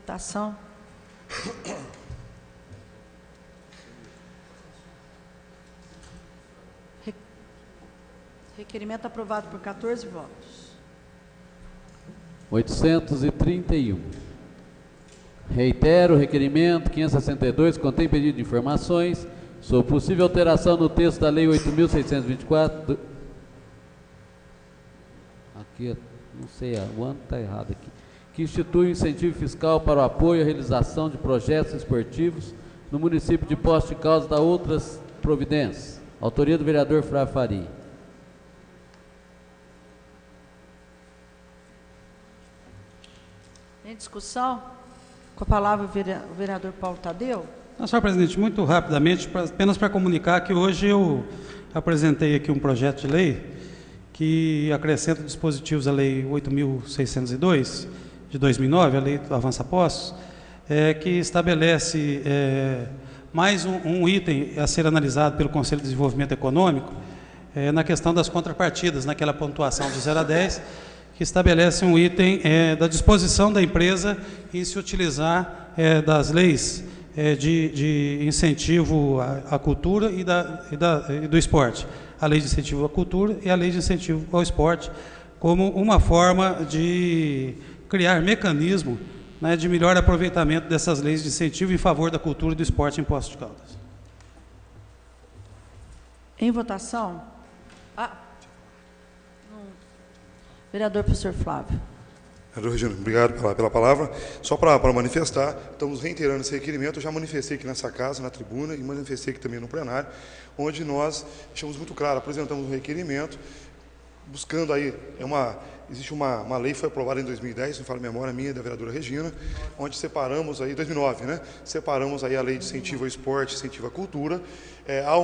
S1: votação. Requerimento aprovado por 14 votos.
S2: 831. Reitero o requerimento 562, contém pedido de informações sobre possível alteração no texto da Lei 8.624. Aqui, não sei, o ano está errado aqui. Que institui um incentivo fiscal para o apoio à realização de projetos esportivos no município de Poços de Caldas, da outras providências. Autoria do vereador Flávio Faria.
S1: Em discussão, com a palavra o vereador Paulo Tadeu.
S4: Não, senhor presidente, muito rapidamente, apenas para comunicar que hoje eu apresentei aqui um projeto de lei que acrescenta dispositivos à Lei 8.602, de 2009, a Lei do Avança Poços, que estabelece mais um item a ser analisado pelo Conselho de Desenvolvimento Econômico, na questão das contrapartidas, naquela pontuação de 0 a 10, que estabelece um item da disposição da empresa em se utilizar das leis de incentivo à cultura e do esporte. A lei de incentivo à cultura e a lei de incentivo ao esporte, como uma forma de criar mecanismo, né, de melhor aproveitamento dessas leis de incentivo em favor da cultura e do esporte em Poços de Caldas.
S1: Em votação. Vereador professor Flávio.
S10: Vereador Regina, obrigado pela palavra. Só para manifestar, estamos reiterando esse requerimento. Eu já manifestei aqui nessa casa, na tribuna, e manifestei aqui também no plenário, onde nós deixamos muito claro, apresentamos um requerimento, buscando aí, existe uma lei que foi aprovada em 2010, não falo a memória minha, da vereadora Regina, onde separamos aí, 2009, né? Separamos aí a lei de incentivo ao esporte, incentivo à cultura. Há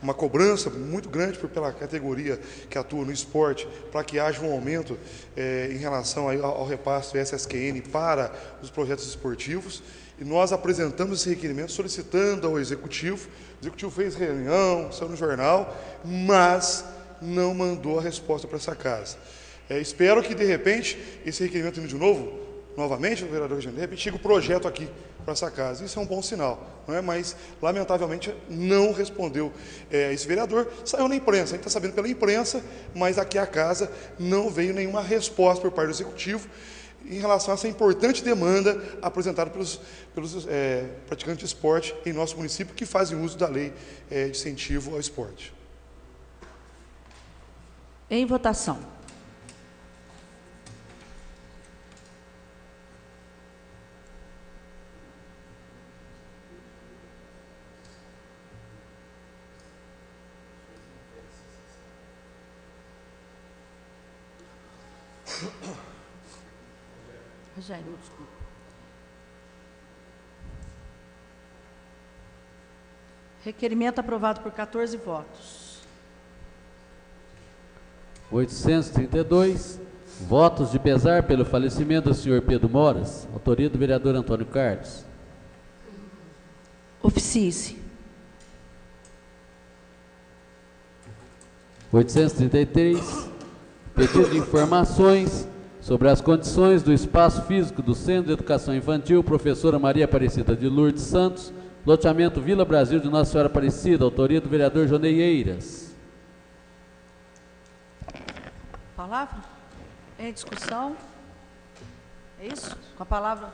S10: uma cobrança muito grande pela categoria que atua no esporte, para que haja um aumento em relação ao repasse do SSQN para os projetos esportivos. E nós apresentamos esse requerimento solicitando ao Executivo. O Executivo fez reunião, saiu no jornal, mas não mandou a resposta para essa casa. Espero que, de repente, esse requerimento indo de novo, novamente, o vereador Regina, de repente chega o projeto aqui para essa casa. Isso é um bom sinal, não é? Mas, lamentavelmente, não respondeu esse vereador. Saiu na imprensa, a gente está sabendo pela imprensa, mas aqui a casa não veio nenhuma resposta por parte do Executivo em relação a essa importante demanda apresentada pelos praticantes de esporte em nosso município, que fazem uso da lei de incentivo ao esporte.
S1: Em votação. Rogério, desculpa. Requerimento aprovado por 14 votos.
S2: 832. Votos de pesar pelo falecimento do senhor Pedro Moras. Autoria do vereador Antônio Carlos.
S1: Oficie-se.
S2: 833. Pedido de informações sobre as condições do espaço físico do Centro de Educação Infantil Professora Maria Aparecida de Lourdes Santos, loteamento Vila Brasil de Nossa Senhora Aparecida, autoria do vereador Jonei Eiras.
S1: Palavra? Em discussão? É isso? Com a palavra,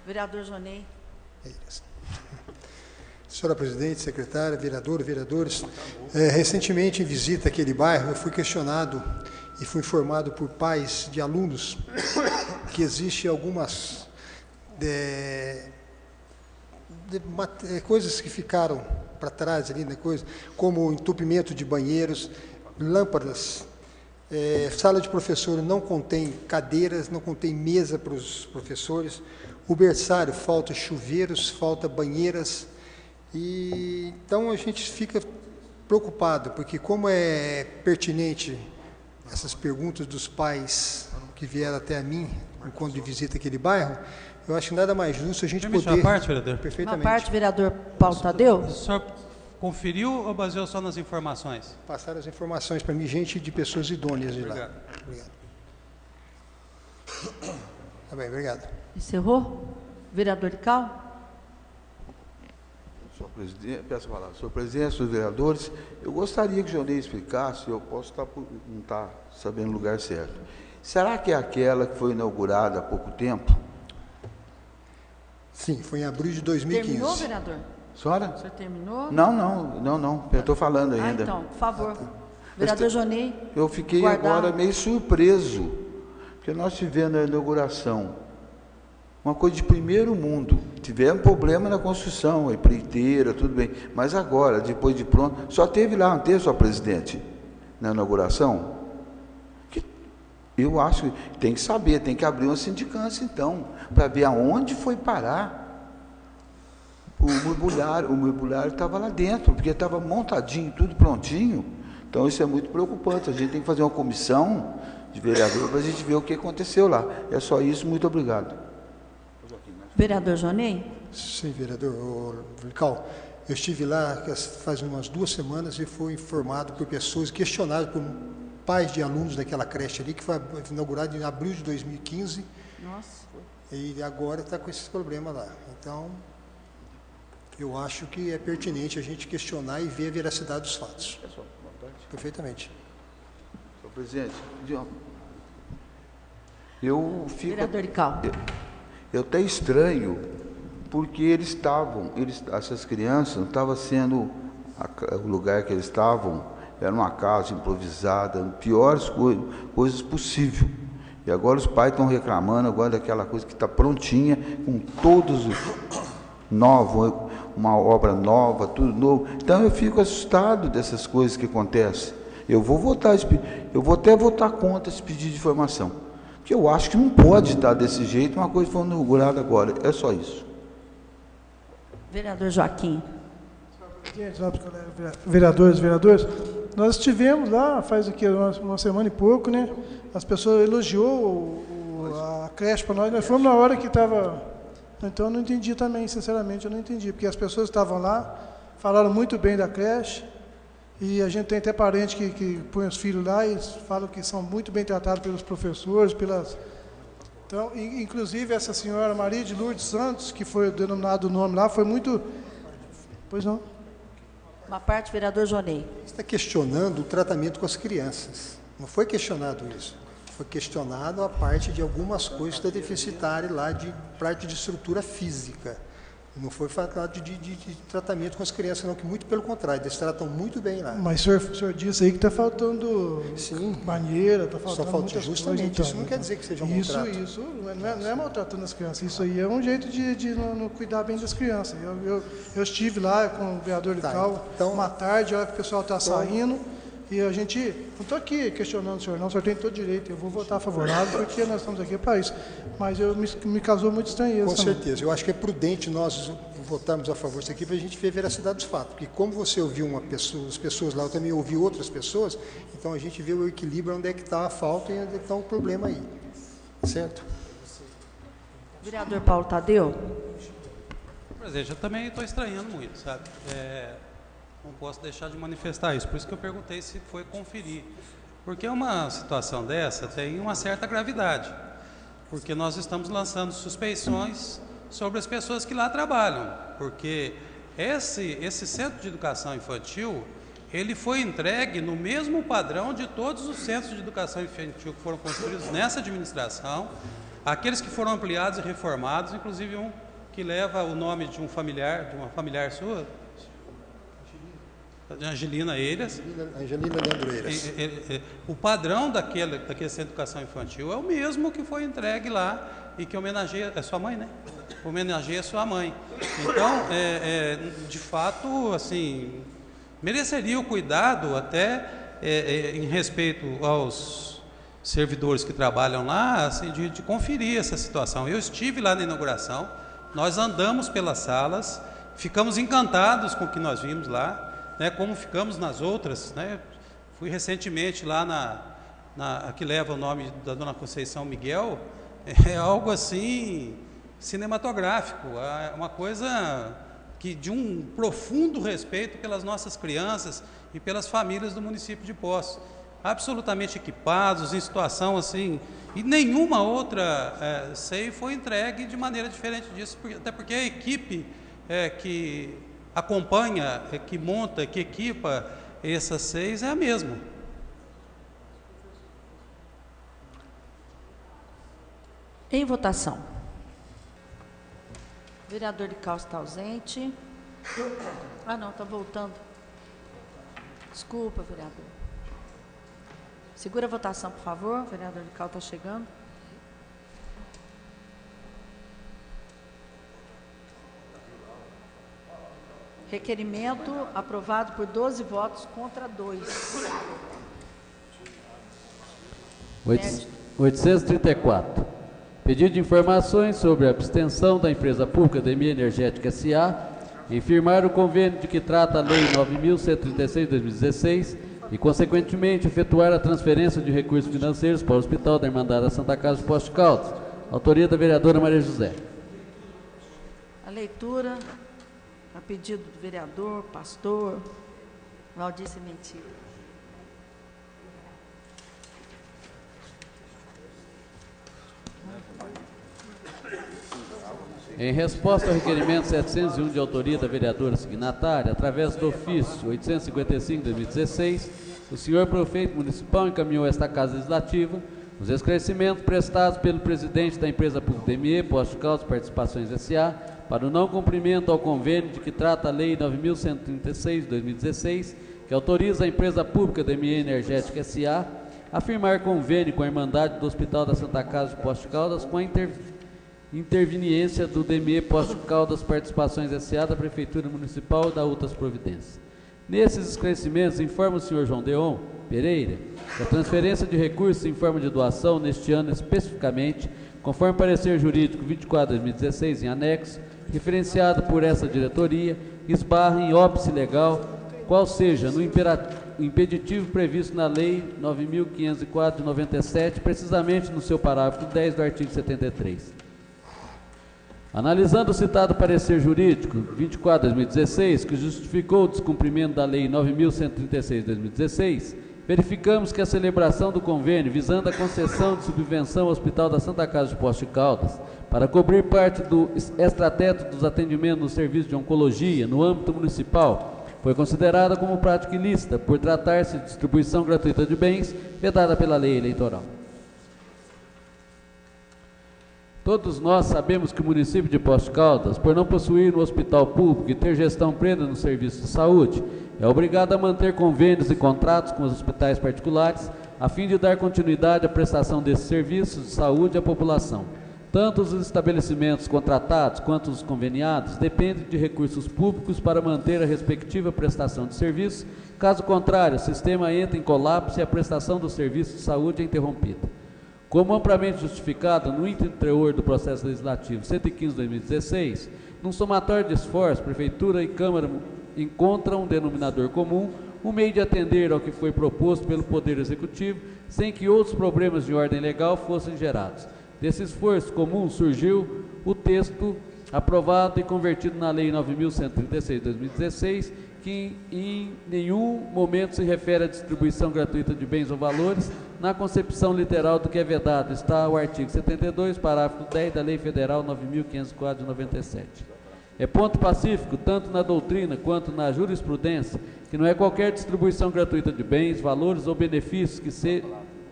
S1: vereador Jonei.
S9: Eiras. Senhora presidente, secretária, vereadores, recentemente em visita àquele bairro, eu fui questionado e fui informado por pais de alunos que existe algumas coisas que ficaram para trás ali, né, como entupimento de banheiros, lâmpadas, sala de professor não contém cadeiras, não contém mesa para os professores, o berçário falta chuveiros, falta banheiras, e então a gente fica preocupado, porque como é pertinente essas perguntas dos pais que vieram até a mim, enquanto de visita aquele bairro, eu acho nada mais justo a gente poder...
S4: Uma parte, vereador?
S9: Perfeitamente.
S1: Uma parte, vereador Paulo Tadeu?
S4: O senhor conferiu ou baseou só nas informações?
S9: Passaram as informações para mim, gente de pessoas idôneas de lá.
S4: Obrigado.
S9: Tá bem, obrigado.
S1: Encerrou? Vereador Lical?
S11: Peço a palavra. Senhor presidente, senhores vereadores, eu gostaria que o Jonei explicasse, eu posso não estar sabendo o lugar certo. Será que é aquela que foi inaugurada há pouco tempo?
S9: Sim, foi em abril de 2015.
S1: Terminou, vereador?
S11: Senhora?
S1: O senhor terminou?
S11: Não. Eu estou falando ainda.
S1: Então, por favor. Vereador Jonei.
S11: Eu fiquei agora meio surpreso, porque nós tivemos a inauguração, uma coisa de primeiro mundo. Tivemos problema na construção, a empreiteira, tudo bem. Mas agora, depois de pronto, só teve lá, não teve, senhor presidente, na inauguração? Eu acho que tem que saber, tem que abrir uma sindicância, então, para ver aonde foi parar o mobiliário estava lá dentro, porque estava montadinho, tudo prontinho. Então, isso é muito preocupante. A gente tem que fazer uma comissão de vereador para a gente ver o que aconteceu lá. É só isso, muito obrigado.
S1: Vereador Jonei?
S9: Sim, vereador Lical. Eu estive lá faz umas 2 semanas e fui informado por pessoas, questionado por pais de alunos daquela creche ali, que foi inaugurada em abril de 2015.
S1: Nossa.
S9: E agora está com esses problemas lá. Então, eu acho que é pertinente a gente questionar e ver a veracidade dos fatos. Perfeitamente.
S11: Senhor presidente, eu fico...
S1: Vereador Lical.
S11: Eu até estranho, porque essas crianças não estavam sendo, o lugar que eles estavam, era uma casa improvisada, piores coisas possíveis. E agora os pais estão reclamando agora daquela coisa que está prontinha, com todos novos, uma obra nova, tudo novo. Então eu fico assustado dessas coisas que acontecem. Eu vou até votar contra esse pedido de informação. Porque eu acho que não pode estar desse jeito, uma coisa foi inaugurada agora. É só isso.
S1: Vereador Joaquim.
S5: Vereadores, nós estivemos lá faz uma semana e pouco, né? As pessoas elogiou a creche para nós fomos na hora que estava... Então eu não entendi também, sinceramente, eu não entendi, porque as pessoas estavam lá, falaram muito bem da creche, e a gente tem até parente que põe os filhos lá e falam que são muito bem tratados pelos professores, Então, inclusive essa senhora Maria de Lourdes Santos, que foi denominado o nome lá, foi muito... Pois não?
S1: Uma parte, vereador Jonei.
S9: Você está questionando o tratamento com as crianças. Não foi questionado isso. Foi questionado a parte de algumas coisas da deficitária lá, de parte de estrutura física. Não foi falado de tratamento com as crianças, não, que muito pelo contrário, eles tratam muito bem lá.
S5: Mas o senhor disse aí que está faltando banheira, está faltando muitas
S9: justamente,
S5: coisas. Então,
S9: isso não quer dizer que seja um maltrato.
S5: Isso não é maltratando as crianças, isso aí é um jeito de não cuidar bem das crianças. Eu estive lá com o vereador Lical, uma tarde, a hora que o pessoal está saindo, e a gente, não estou aqui questionando o senhor tem todo direito, eu vou votar favorável, porque nós estamos aqui para isso. Mas me causou muito estranheza.
S9: Com certeza, eu acho que é prudente nós votarmos a favor disso aqui para a gente ver a veracidade dos fatos. Porque como você ouviu as pessoas lá, eu também ouvi outras pessoas, então a gente vê o equilíbrio, onde é que está a falta e onde é que está o problema aí. Certo?
S1: Vereador Paulo Tadeu.
S4: Presidente, eu também estou estranhando muito, sabe? Não posso deixar de manifestar isso, por isso que eu perguntei se foi conferir. Porque uma situação dessa tem uma certa gravidade, porque nós estamos lançando suspeições sobre as pessoas que lá trabalham, porque esse centro de educação infantil, ele foi entregue no mesmo padrão de todos os centros de educação infantil que foram construídos nessa administração, aqueles que foram ampliados e reformados, inclusive um que leva o nome de uma familiar sua, Angelina Eiras.
S9: Angelina Leandro Eiras.
S4: O padrão daquele centro de educação infantil é o mesmo que foi entregue lá e que homenageia, é sua mãe, né? Homenageia sua mãe. Então, de fato, assim, mereceria o cuidado até em respeito aos servidores que trabalham lá, assim, de conferir essa situação. Eu estive lá na inauguração, nós andamos pelas salas, ficamos encantados com o que nós vimos lá, né, como ficamos nas outras, né? Fui recentemente lá a que leva o nome da Dona Conceição Miguel, é algo assim cinematográfico, é uma coisa que de um profundo respeito pelas nossas crianças e pelas famílias do município de Poços. absolutamente equipados, em situação assim, e nenhuma outra SEI foi entregue de maneira diferente disso, até porque a equipe que acompanha, que monta, que equipa essas SEIs é a mesma.
S1: Em votação. O vereador de Cal está ausente. Ah, não, está voltando. Desculpa, vereador. Segura a votação, por favor. O vereador de Cal está chegando. Requerimento aprovado por 12 votos contra 2.
S2: 834. Pedido de informações sobre a abstenção da empresa pública DME Energética S.A. em firmar o convênio de que trata a Lei 9.136 de 2016 e, consequentemente, efetuar a transferência de recursos financeiros para o Hospital da Irmandade da Santa Casa de Poços de Caldas. Autoria da vereadora Maria José.
S1: A leitura, a pedido do vereador, pastor Valdir Sementino.
S2: Em resposta ao requerimento 701 de autoria da vereadora signatária, através do ofício 855 de 2016, o senhor prefeito municipal encaminhou a esta Casa Legislativa os esclarecimentos prestados pelo presidente da empresa pública DME, Poços de Caldas Participações S.A., para o não cumprimento ao convênio de que trata a Lei 9.136 de 2016, que autoriza a empresa pública DME Energética S.A. a firmar convênio com a Irmandade do Hospital da Santa Casa de Poços de Caldas com a interveniência do DME Poços de Caldas Participações S.A. da Prefeitura Municipal e da outras providências. Nesses esclarecimentos, informa o senhor João Deon Pereira que a transferência de recursos em forma de doação neste ano especificamente, conforme parecer jurídico 24 de 2016 em anexo, referenciado por essa diretoria, esbarra em óbice legal, qual seja no impeditivo previsto na Lei 9.504 de 97, precisamente no seu parágrafo 10 do artigo 73. Analisando o citado parecer jurídico 24 de 2016, que justificou o descumprimento da Lei 9.136 de 2016, verificamos que a celebração do convênio visando a concessão de subvenção ao Hospital da Santa Casa de Poços de Caldas para cobrir parte do extrateto dos atendimentos no serviço de oncologia no âmbito municipal foi considerada como prática ilícita por tratar-se de distribuição gratuita de bens vedada pela lei eleitoral. Todos nós sabemos que o município de Poços de Caldas, por não possuir um hospital público e ter gestão plena no serviço de saúde, é obrigado a manter convênios e contratos com os hospitais particulares, a fim de dar continuidade à prestação desses serviços de saúde à população. Tanto os estabelecimentos contratados quanto os conveniados dependem de recursos públicos para manter a respectiva prestação de serviços, caso contrário, o sistema entra em colapso e a prestação do serviço de saúde é interrompida. Como amplamente justificado no interior do processo legislativo 115 de 2016, num somatório de esforços, Prefeitura e Câmara encontram um denominador comum, um meio de atender ao que foi proposto pelo Poder Executivo, sem que outros problemas de ordem legal fossem gerados. Desse esforço comum surgiu o texto aprovado e convertido na Lei 9.136 de 2016, que em nenhum momento se refere à distribuição gratuita de bens ou valores, na concepção literal do que é vedado. Está o artigo 72, parágrafo 10 da Lei Federal 9.504 de 97. É ponto pacífico, tanto na doutrina quanto na jurisprudência, que não é qualquer distribuição gratuita de bens, valores ou benefícios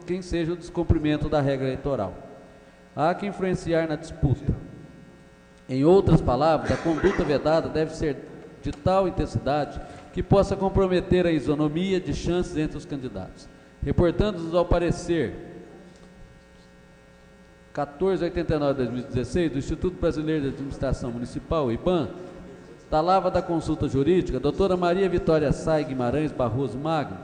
S2: quem seja o descumprimento da regra eleitoral. Há que influenciar na disputa. Em outras palavras, a conduta vedada deve ser de tal intensidade que possa comprometer a isonomia de chances entre os candidatos. Reportando-nos ao parecer 1489 de 2016 do Instituto Brasileiro de Administração Municipal, IBAM, da lava da consulta jurídica, doutora Maria Vitória Sá Guimarães Barroso Magno,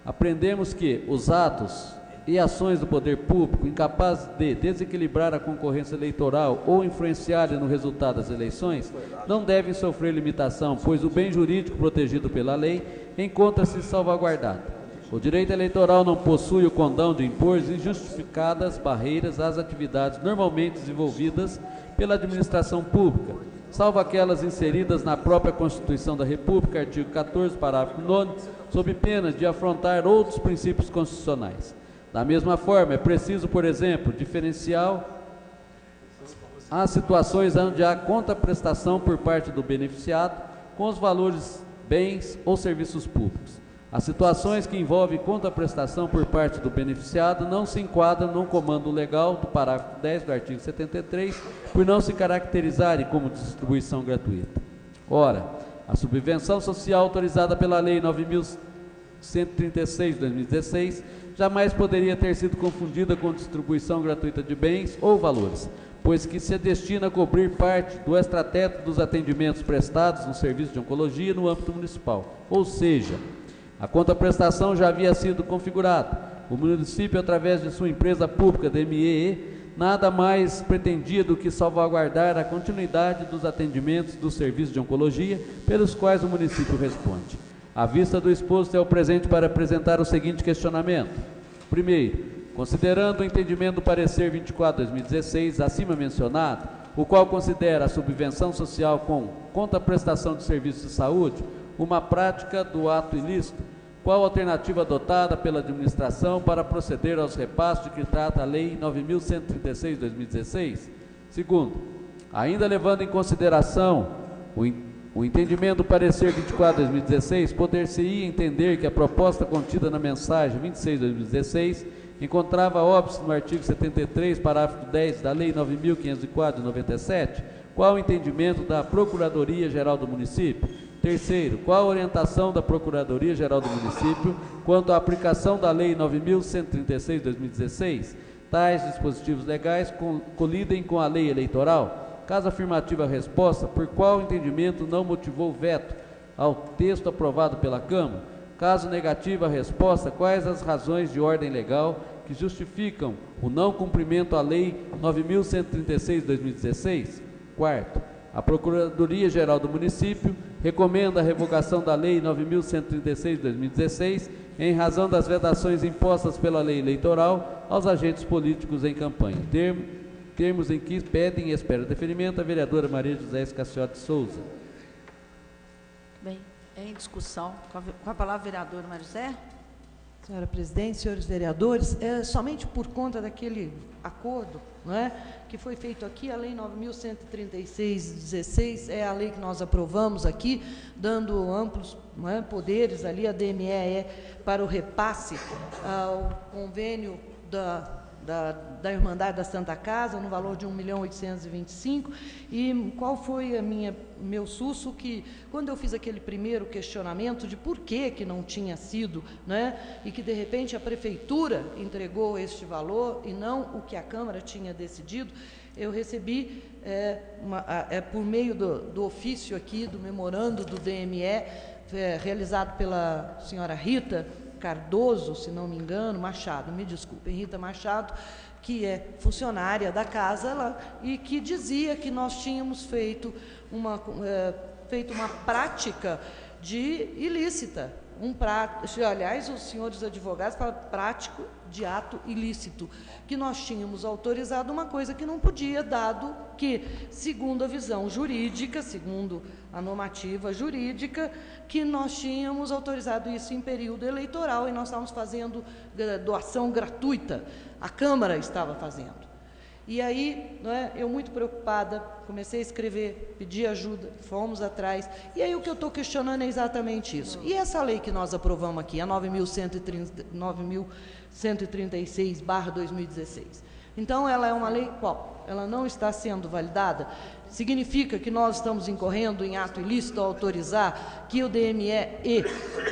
S2: aprendemos que os atos e ações do poder público incapazes de desequilibrar a concorrência eleitoral ou influenciarem no resultado das eleições não devem sofrer limitação, pois o bem jurídico protegido pela lei encontra-se salvaguardado. O direito eleitoral não possui o condão de impor injustificadas barreiras às atividades normalmente desenvolvidas pela administração pública, salvo aquelas inseridas na própria Constituição da República, artigo 14, parágrafo 9º, sob pena de afrontar outros princípios constitucionais. Da mesma forma, é preciso, por exemplo, diferenciar as situações onde há contraprestação por parte do beneficiado com os valores, bens ou serviços públicos. As situações que envolvem contraprestação por parte do beneficiado não se enquadram no comando legal do parágrafo 10 do artigo 73, por não se caracterizarem como distribuição gratuita. Ora, a subvenção social autorizada pela Lei 9.136 de 2016 jamais poderia ter sido confundida com distribuição gratuita de bens ou valores, pois que se destina a cobrir parte do extrateto dos atendimentos prestados no serviço de oncologia no âmbito municipal, ou seja, a contraprestação já havia sido configurada. O município, através de sua empresa pública DMEE, nada mais pretendia do que salvaguardar a continuidade dos atendimentos do serviço de oncologia pelos quais o município responde. À vista do exposto, é o presente para apresentar o seguinte questionamento. Primeiro, considerando o entendimento do parecer 24/2016, acima mencionado, o qual considera a subvenção social com contraprestação de serviços de saúde uma prática do ato ilícito, qual a alternativa adotada pela administração para proceder aos repasses de que trata a Lei 9.136 de 2016? Segundo, ainda levando em consideração o entendimento do parecer 24/2016, poder-se-ia entender que a proposta contida na mensagem 26 de 2016 encontrava óbice no artigo 73, parágrafo 10 da Lei 9.504 de 97, qual o entendimento da Procuradoria-Geral do Município? Terceiro, qual a orientação da Procuradoria-Geral do Município quanto à aplicação da Lei 9.136 de 2016? Tais dispositivos legais colidem com a lei eleitoral? Caso afirmativa a resposta, por qual entendimento não motivou veto ao texto aprovado pela Câmara? Caso negativa a resposta, quais as razões de ordem legal que justificam o não cumprimento à Lei 9.136 de 2016? Quarto, a Procuradoria-Geral do Município recomenda a revogação da Lei 9.136 de 2016 em razão das vedações impostas pela lei eleitoral aos agentes políticos em campanha. Termos em que pedem e espera deferimento a vereadora Maria José Escaciotti Souza.
S1: Bem, em discussão. Com a palavra, vereadora Maria José.
S12: Senhora presidente, senhores vereadores, somente por conta daquele acordo, não é, que foi feito aqui, a Lei 9.136/16 é a lei que nós aprovamos aqui, dando amplos, não é, poderes ali, a DME para o repasse ao convênio da Irmandade da Santa Casa, no valor de 1.825.000, e qual foi meu susto, que quando eu fiz aquele primeiro questionamento de por que não tinha sido, né, e que de repente a Prefeitura entregou este valor e não o que a Câmara tinha decidido, eu recebi, por meio do ofício aqui, do memorando do DME, realizado pela senhora Rita Cardoso, se não me engano, Machado, me desculpem, Rita Machado, que é funcionária da casa lá, e que dizia que nós tínhamos feito uma prática de ilícita, aliás, os senhores advogados falam prático de ato ilícito, que nós tínhamos autorizado uma coisa que não podia, dado que, segundo a visão jurídica, segundo a normativa jurídica, que nós tínhamos autorizado isso em período eleitoral e nós estávamos fazendo doação gratuita, a Câmara estava fazendo. E aí, não é, eu muito preocupada, comecei a escrever, pedi ajuda, fomos atrás, e aí o que eu estou questionando é exatamente isso. E essa lei que nós aprovamos aqui, a 9.136/2016, então ela é uma lei qual? Ela não está sendo validada? Significa que nós estamos incorrendo em ato ilícito ao autorizar que o DME,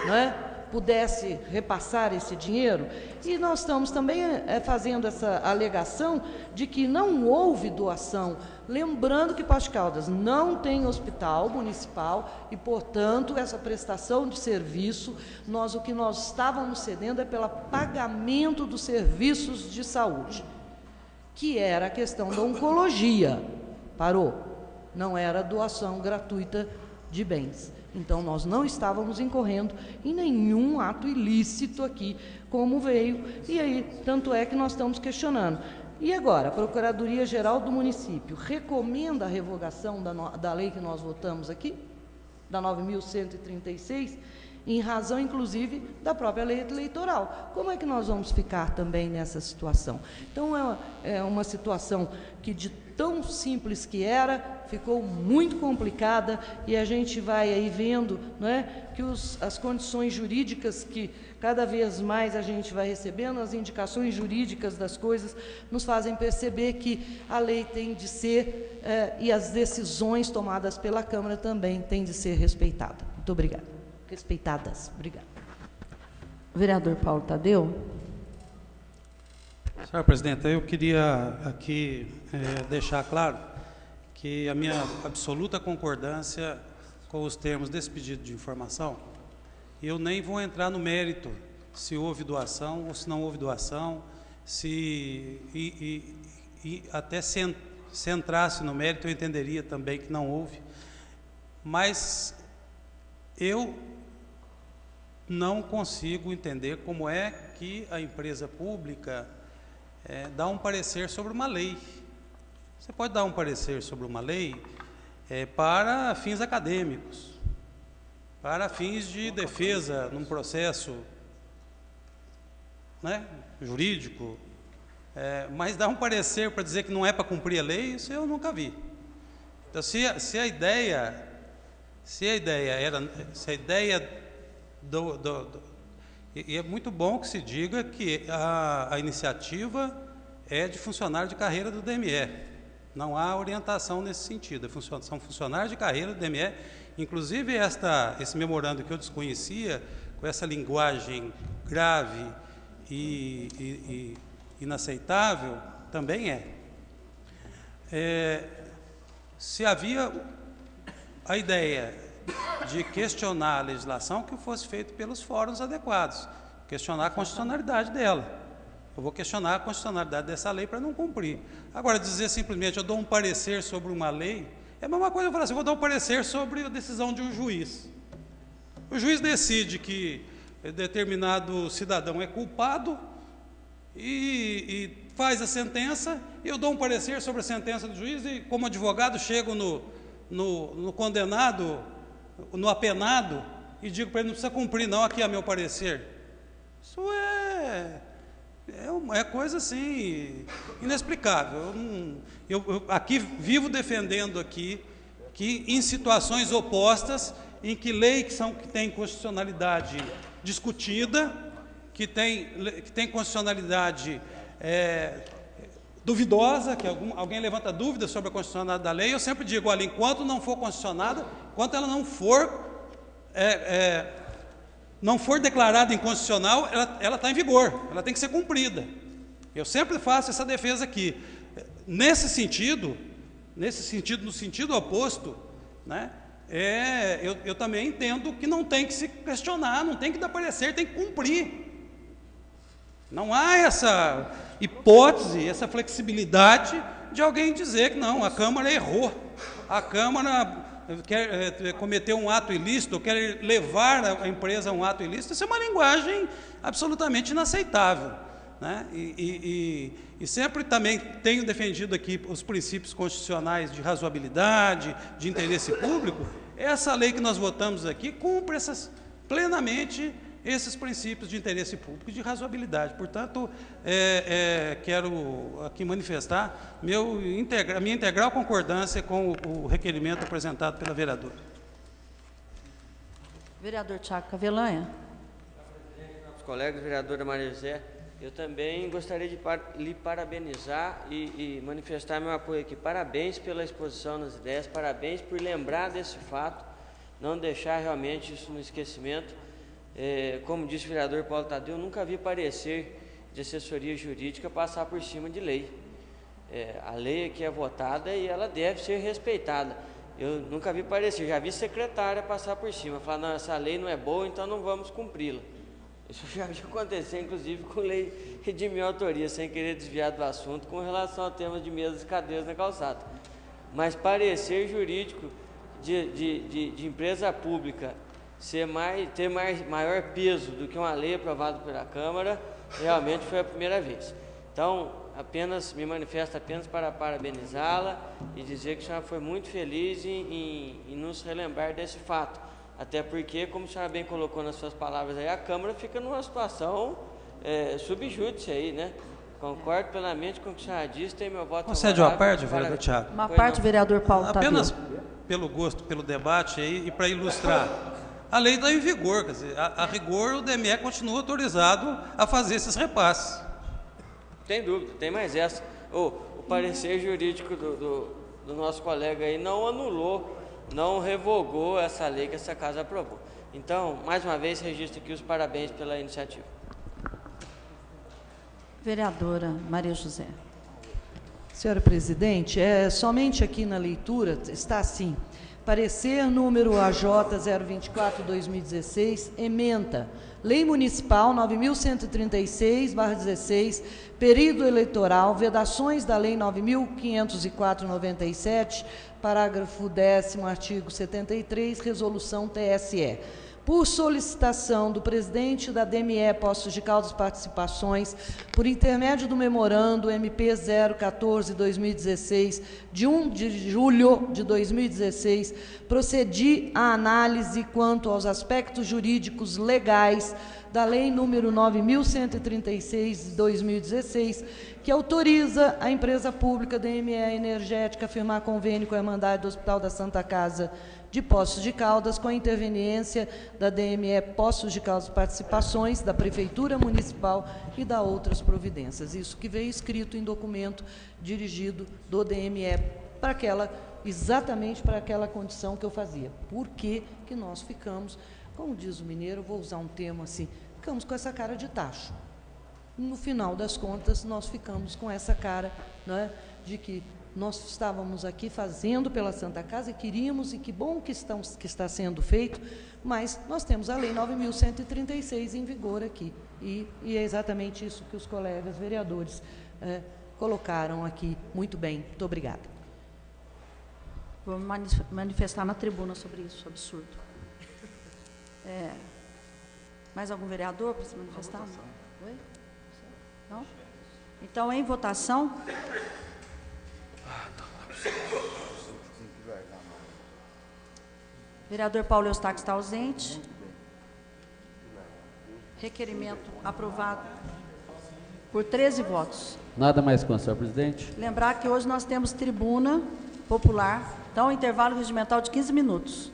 S12: não é, pudesse repassar esse dinheiro? E nós estamos também fazendo essa alegação de que não houve doação, lembrando que Poços de Caldas não tem hospital municipal e, portanto, essa prestação de serviço, o que nós estávamos cedendo é pelo pagamento dos serviços de saúde, que era a questão da oncologia, não era doação gratuita de bens. Então, nós não estávamos incorrendo em nenhum ato ilícito aqui, como veio, e aí, tanto é que nós estamos questionando. E agora, a Procuradoria-Geral do Município recomenda a revogação da lei que nós votamos aqui, da 9.136, em razão, inclusive, da própria lei eleitoral. Como é que nós vamos ficar também nessa situação? Então, é uma situação que, de tão simples que era, ficou muito complicada, e a gente vai aí vendo, não é, que as condições jurídicas que cada vez mais a gente vai recebendo, as indicações jurídicas das coisas, nos fazem perceber que a lei tem de ser, e as decisões tomadas pela Câmara também têm de ser respeitadas. Muito obrigada. Respeitadas. Obrigada.
S1: Vereador Paulo Tadeu.
S4: Senhora Presidenta, eu queria aqui deixar claro que a minha absoluta concordância com os termos desse pedido de informação. Eu nem vou entrar no mérito se houve doação ou se não houve doação, até se entrasse no mérito eu entenderia também que não houve, mas eu não consigo entender como é que a empresa pública dá um parecer sobre uma lei. Você pode dar um parecer sobre uma lei para fins acadêmicos, para fins de defesa num processo, né, jurídico, mas dar um parecer para dizer que não é para cumprir a lei, isso eu nunca vi. Então, se a ideia e é muito bom que se diga que a iniciativa é de funcionário de carreira do DME. Não há orientação nesse sentido. São funcionários de carreira do DME. Inclusive, esse memorando que eu desconhecia, com essa linguagem grave e inaceitável, também se havia a ideia de questionar a legislação, que fosse feito pelos fóruns adequados, questionar a constitucionalidade dela. Eu vou questionar a constitucionalidade dessa lei para não cumprir. Agora, dizer simplesmente, eu dou um parecer sobre uma lei, é a mesma coisa eu falar assim, eu vou dar um parecer sobre a decisão de um juiz. O juiz decide que determinado cidadão é culpado e faz a sentença, eu dou um parecer sobre a sentença do juiz e, como advogado, chego no condenado, no apenado, e digo para ele, não precisa cumprir não, aqui é meu parecer. Isso é coisa assim inexplicável. Eu aqui vivo defendendo aqui que em situações opostas, em que lei que tem constitucionalidade discutida, que tem constitucionalidade duvidosa, que alguém levanta dúvida sobre a constitucionalidade da lei, eu sempre digo, olha, enquanto não for constitucionada, enquanto ela não for declarada inconstitucional, ela está em vigor, ela tem que ser cumprida. Eu sempre faço essa defesa aqui. Nesse sentido, no sentido oposto, né, eu também entendo que não tem que se questionar, não tem que dar parecer, tem que cumprir. Não há essa hipótese, essa flexibilidade de alguém dizer que não, a Câmara errou, a Câmara quer cometer um ato ilícito, quer levar a empresa a um ato ilícito. Isso é uma linguagem absolutamente inaceitável, né? E sempre também tenho defendido aqui os princípios constitucionais de razoabilidade, de interesse público. Essa lei que nós votamos aqui cumpre plenamente esses princípios de interesse público e de razoabilidade. Portanto, quero aqui manifestar a minha integral concordância com o requerimento apresentado pela vereadora.
S1: Vereador Tiago Cavelanha.
S8: Os colegas, vereadora Maria José, eu também gostaria de lhe parabenizar e manifestar meu apoio aqui. Parabéns pela exposição das ideias, parabéns por lembrar desse fato, não deixar realmente isso no esquecimento. Como disse o vereador Paulo Tadeu, eu nunca vi parecer de assessoria jurídica passar por cima de lei. A lei aqui é votada e ela deve ser respeitada. Eu nunca vi parecer, já vi secretária passar por cima, falar, não, essa lei não é boa, então não vamos cumpri-la. Isso já aconteceu, inclusive, com lei de minha autoria, sem querer desviar do assunto, com relação ao tema de mesas e cadeiras na calçada. Mas parecer jurídico de empresa pública ter maior peso do que uma lei aprovada pela Câmara, realmente foi a primeira vez. Então, me manifesto apenas para parabenizá-la e dizer que a senhora foi muito feliz em nos relembrar desse fato. Até porque, como a senhora bem colocou nas suas palavras aí, a Câmara fica numa situação subjúdice aí, né? Concordo plenamente com o que a senhora disse, tem meu voto favorável.
S4: Concede uma parte, vereador Thiago?
S1: Uma parte, vereador Paulo Tadeu.
S4: Apenas pelo gosto, pelo debate aí, e para ilustrar. A lei está em vigor, quer dizer, a rigor o DME continua autorizado a fazer esses repasses.
S8: Tem dúvida, tem mais essa. O parecer jurídico do nosso colega aí não anulou, não revogou essa lei que essa casa aprovou. Então, mais uma vez, registro aqui os parabéns pela iniciativa. Vereadora
S1: Maria José.
S12: Senhora presidente, somente aqui na leitura está assim: parecer número AJ 024/2016, ementa Lei Municipal 9.136/16, período eleitoral, vedações da Lei 9.504/97, parágrafo 10º, artigo 73, resolução TSE. Por solicitação do presidente da DME Poços de Caldas Participações, por intermédio do memorando MP 014/2016, de 1 de julho de 2016, procedi à análise quanto aos aspectos jurídicos legais da Lei número 9.136/2016, que autoriza a empresa pública DME Energética a firmar convênio com a Irmandade do Hospital da Santa Casa de Poços de Caldas, com a interveniência da DME Poços de Caldas Participações, da Prefeitura Municipal e da outras providências. Isso que veio escrito em documento dirigido do DME para exatamente para aquela condição que eu fazia. Por que que nós ficamos, como diz o mineiro, vou usar um termo assim, ficamos com essa cara de tacho. No final das contas, nós ficamos com essa cara, né, de que nós estávamos aqui fazendo pela Santa Casa e queríamos, e que bom que está sendo feito, mas nós temos a Lei 9.136 em vigor aqui. E é exatamente isso que os colegas vereadores colocaram aqui. Muito bem, muito obrigada.
S1: Vou manifestar na tribuna sobre isso, absurdo. Mais algum vereador para se manifestar? Oi? Não? Então, em votação... Vereador Paulo Eustáquio está ausente. Requerimento aprovado por 13 votos.
S2: Nada mais com a senhora presidente.
S1: Lembrar que hoje nós temos tribuna popular, então intervalo regimental de 15 minutos.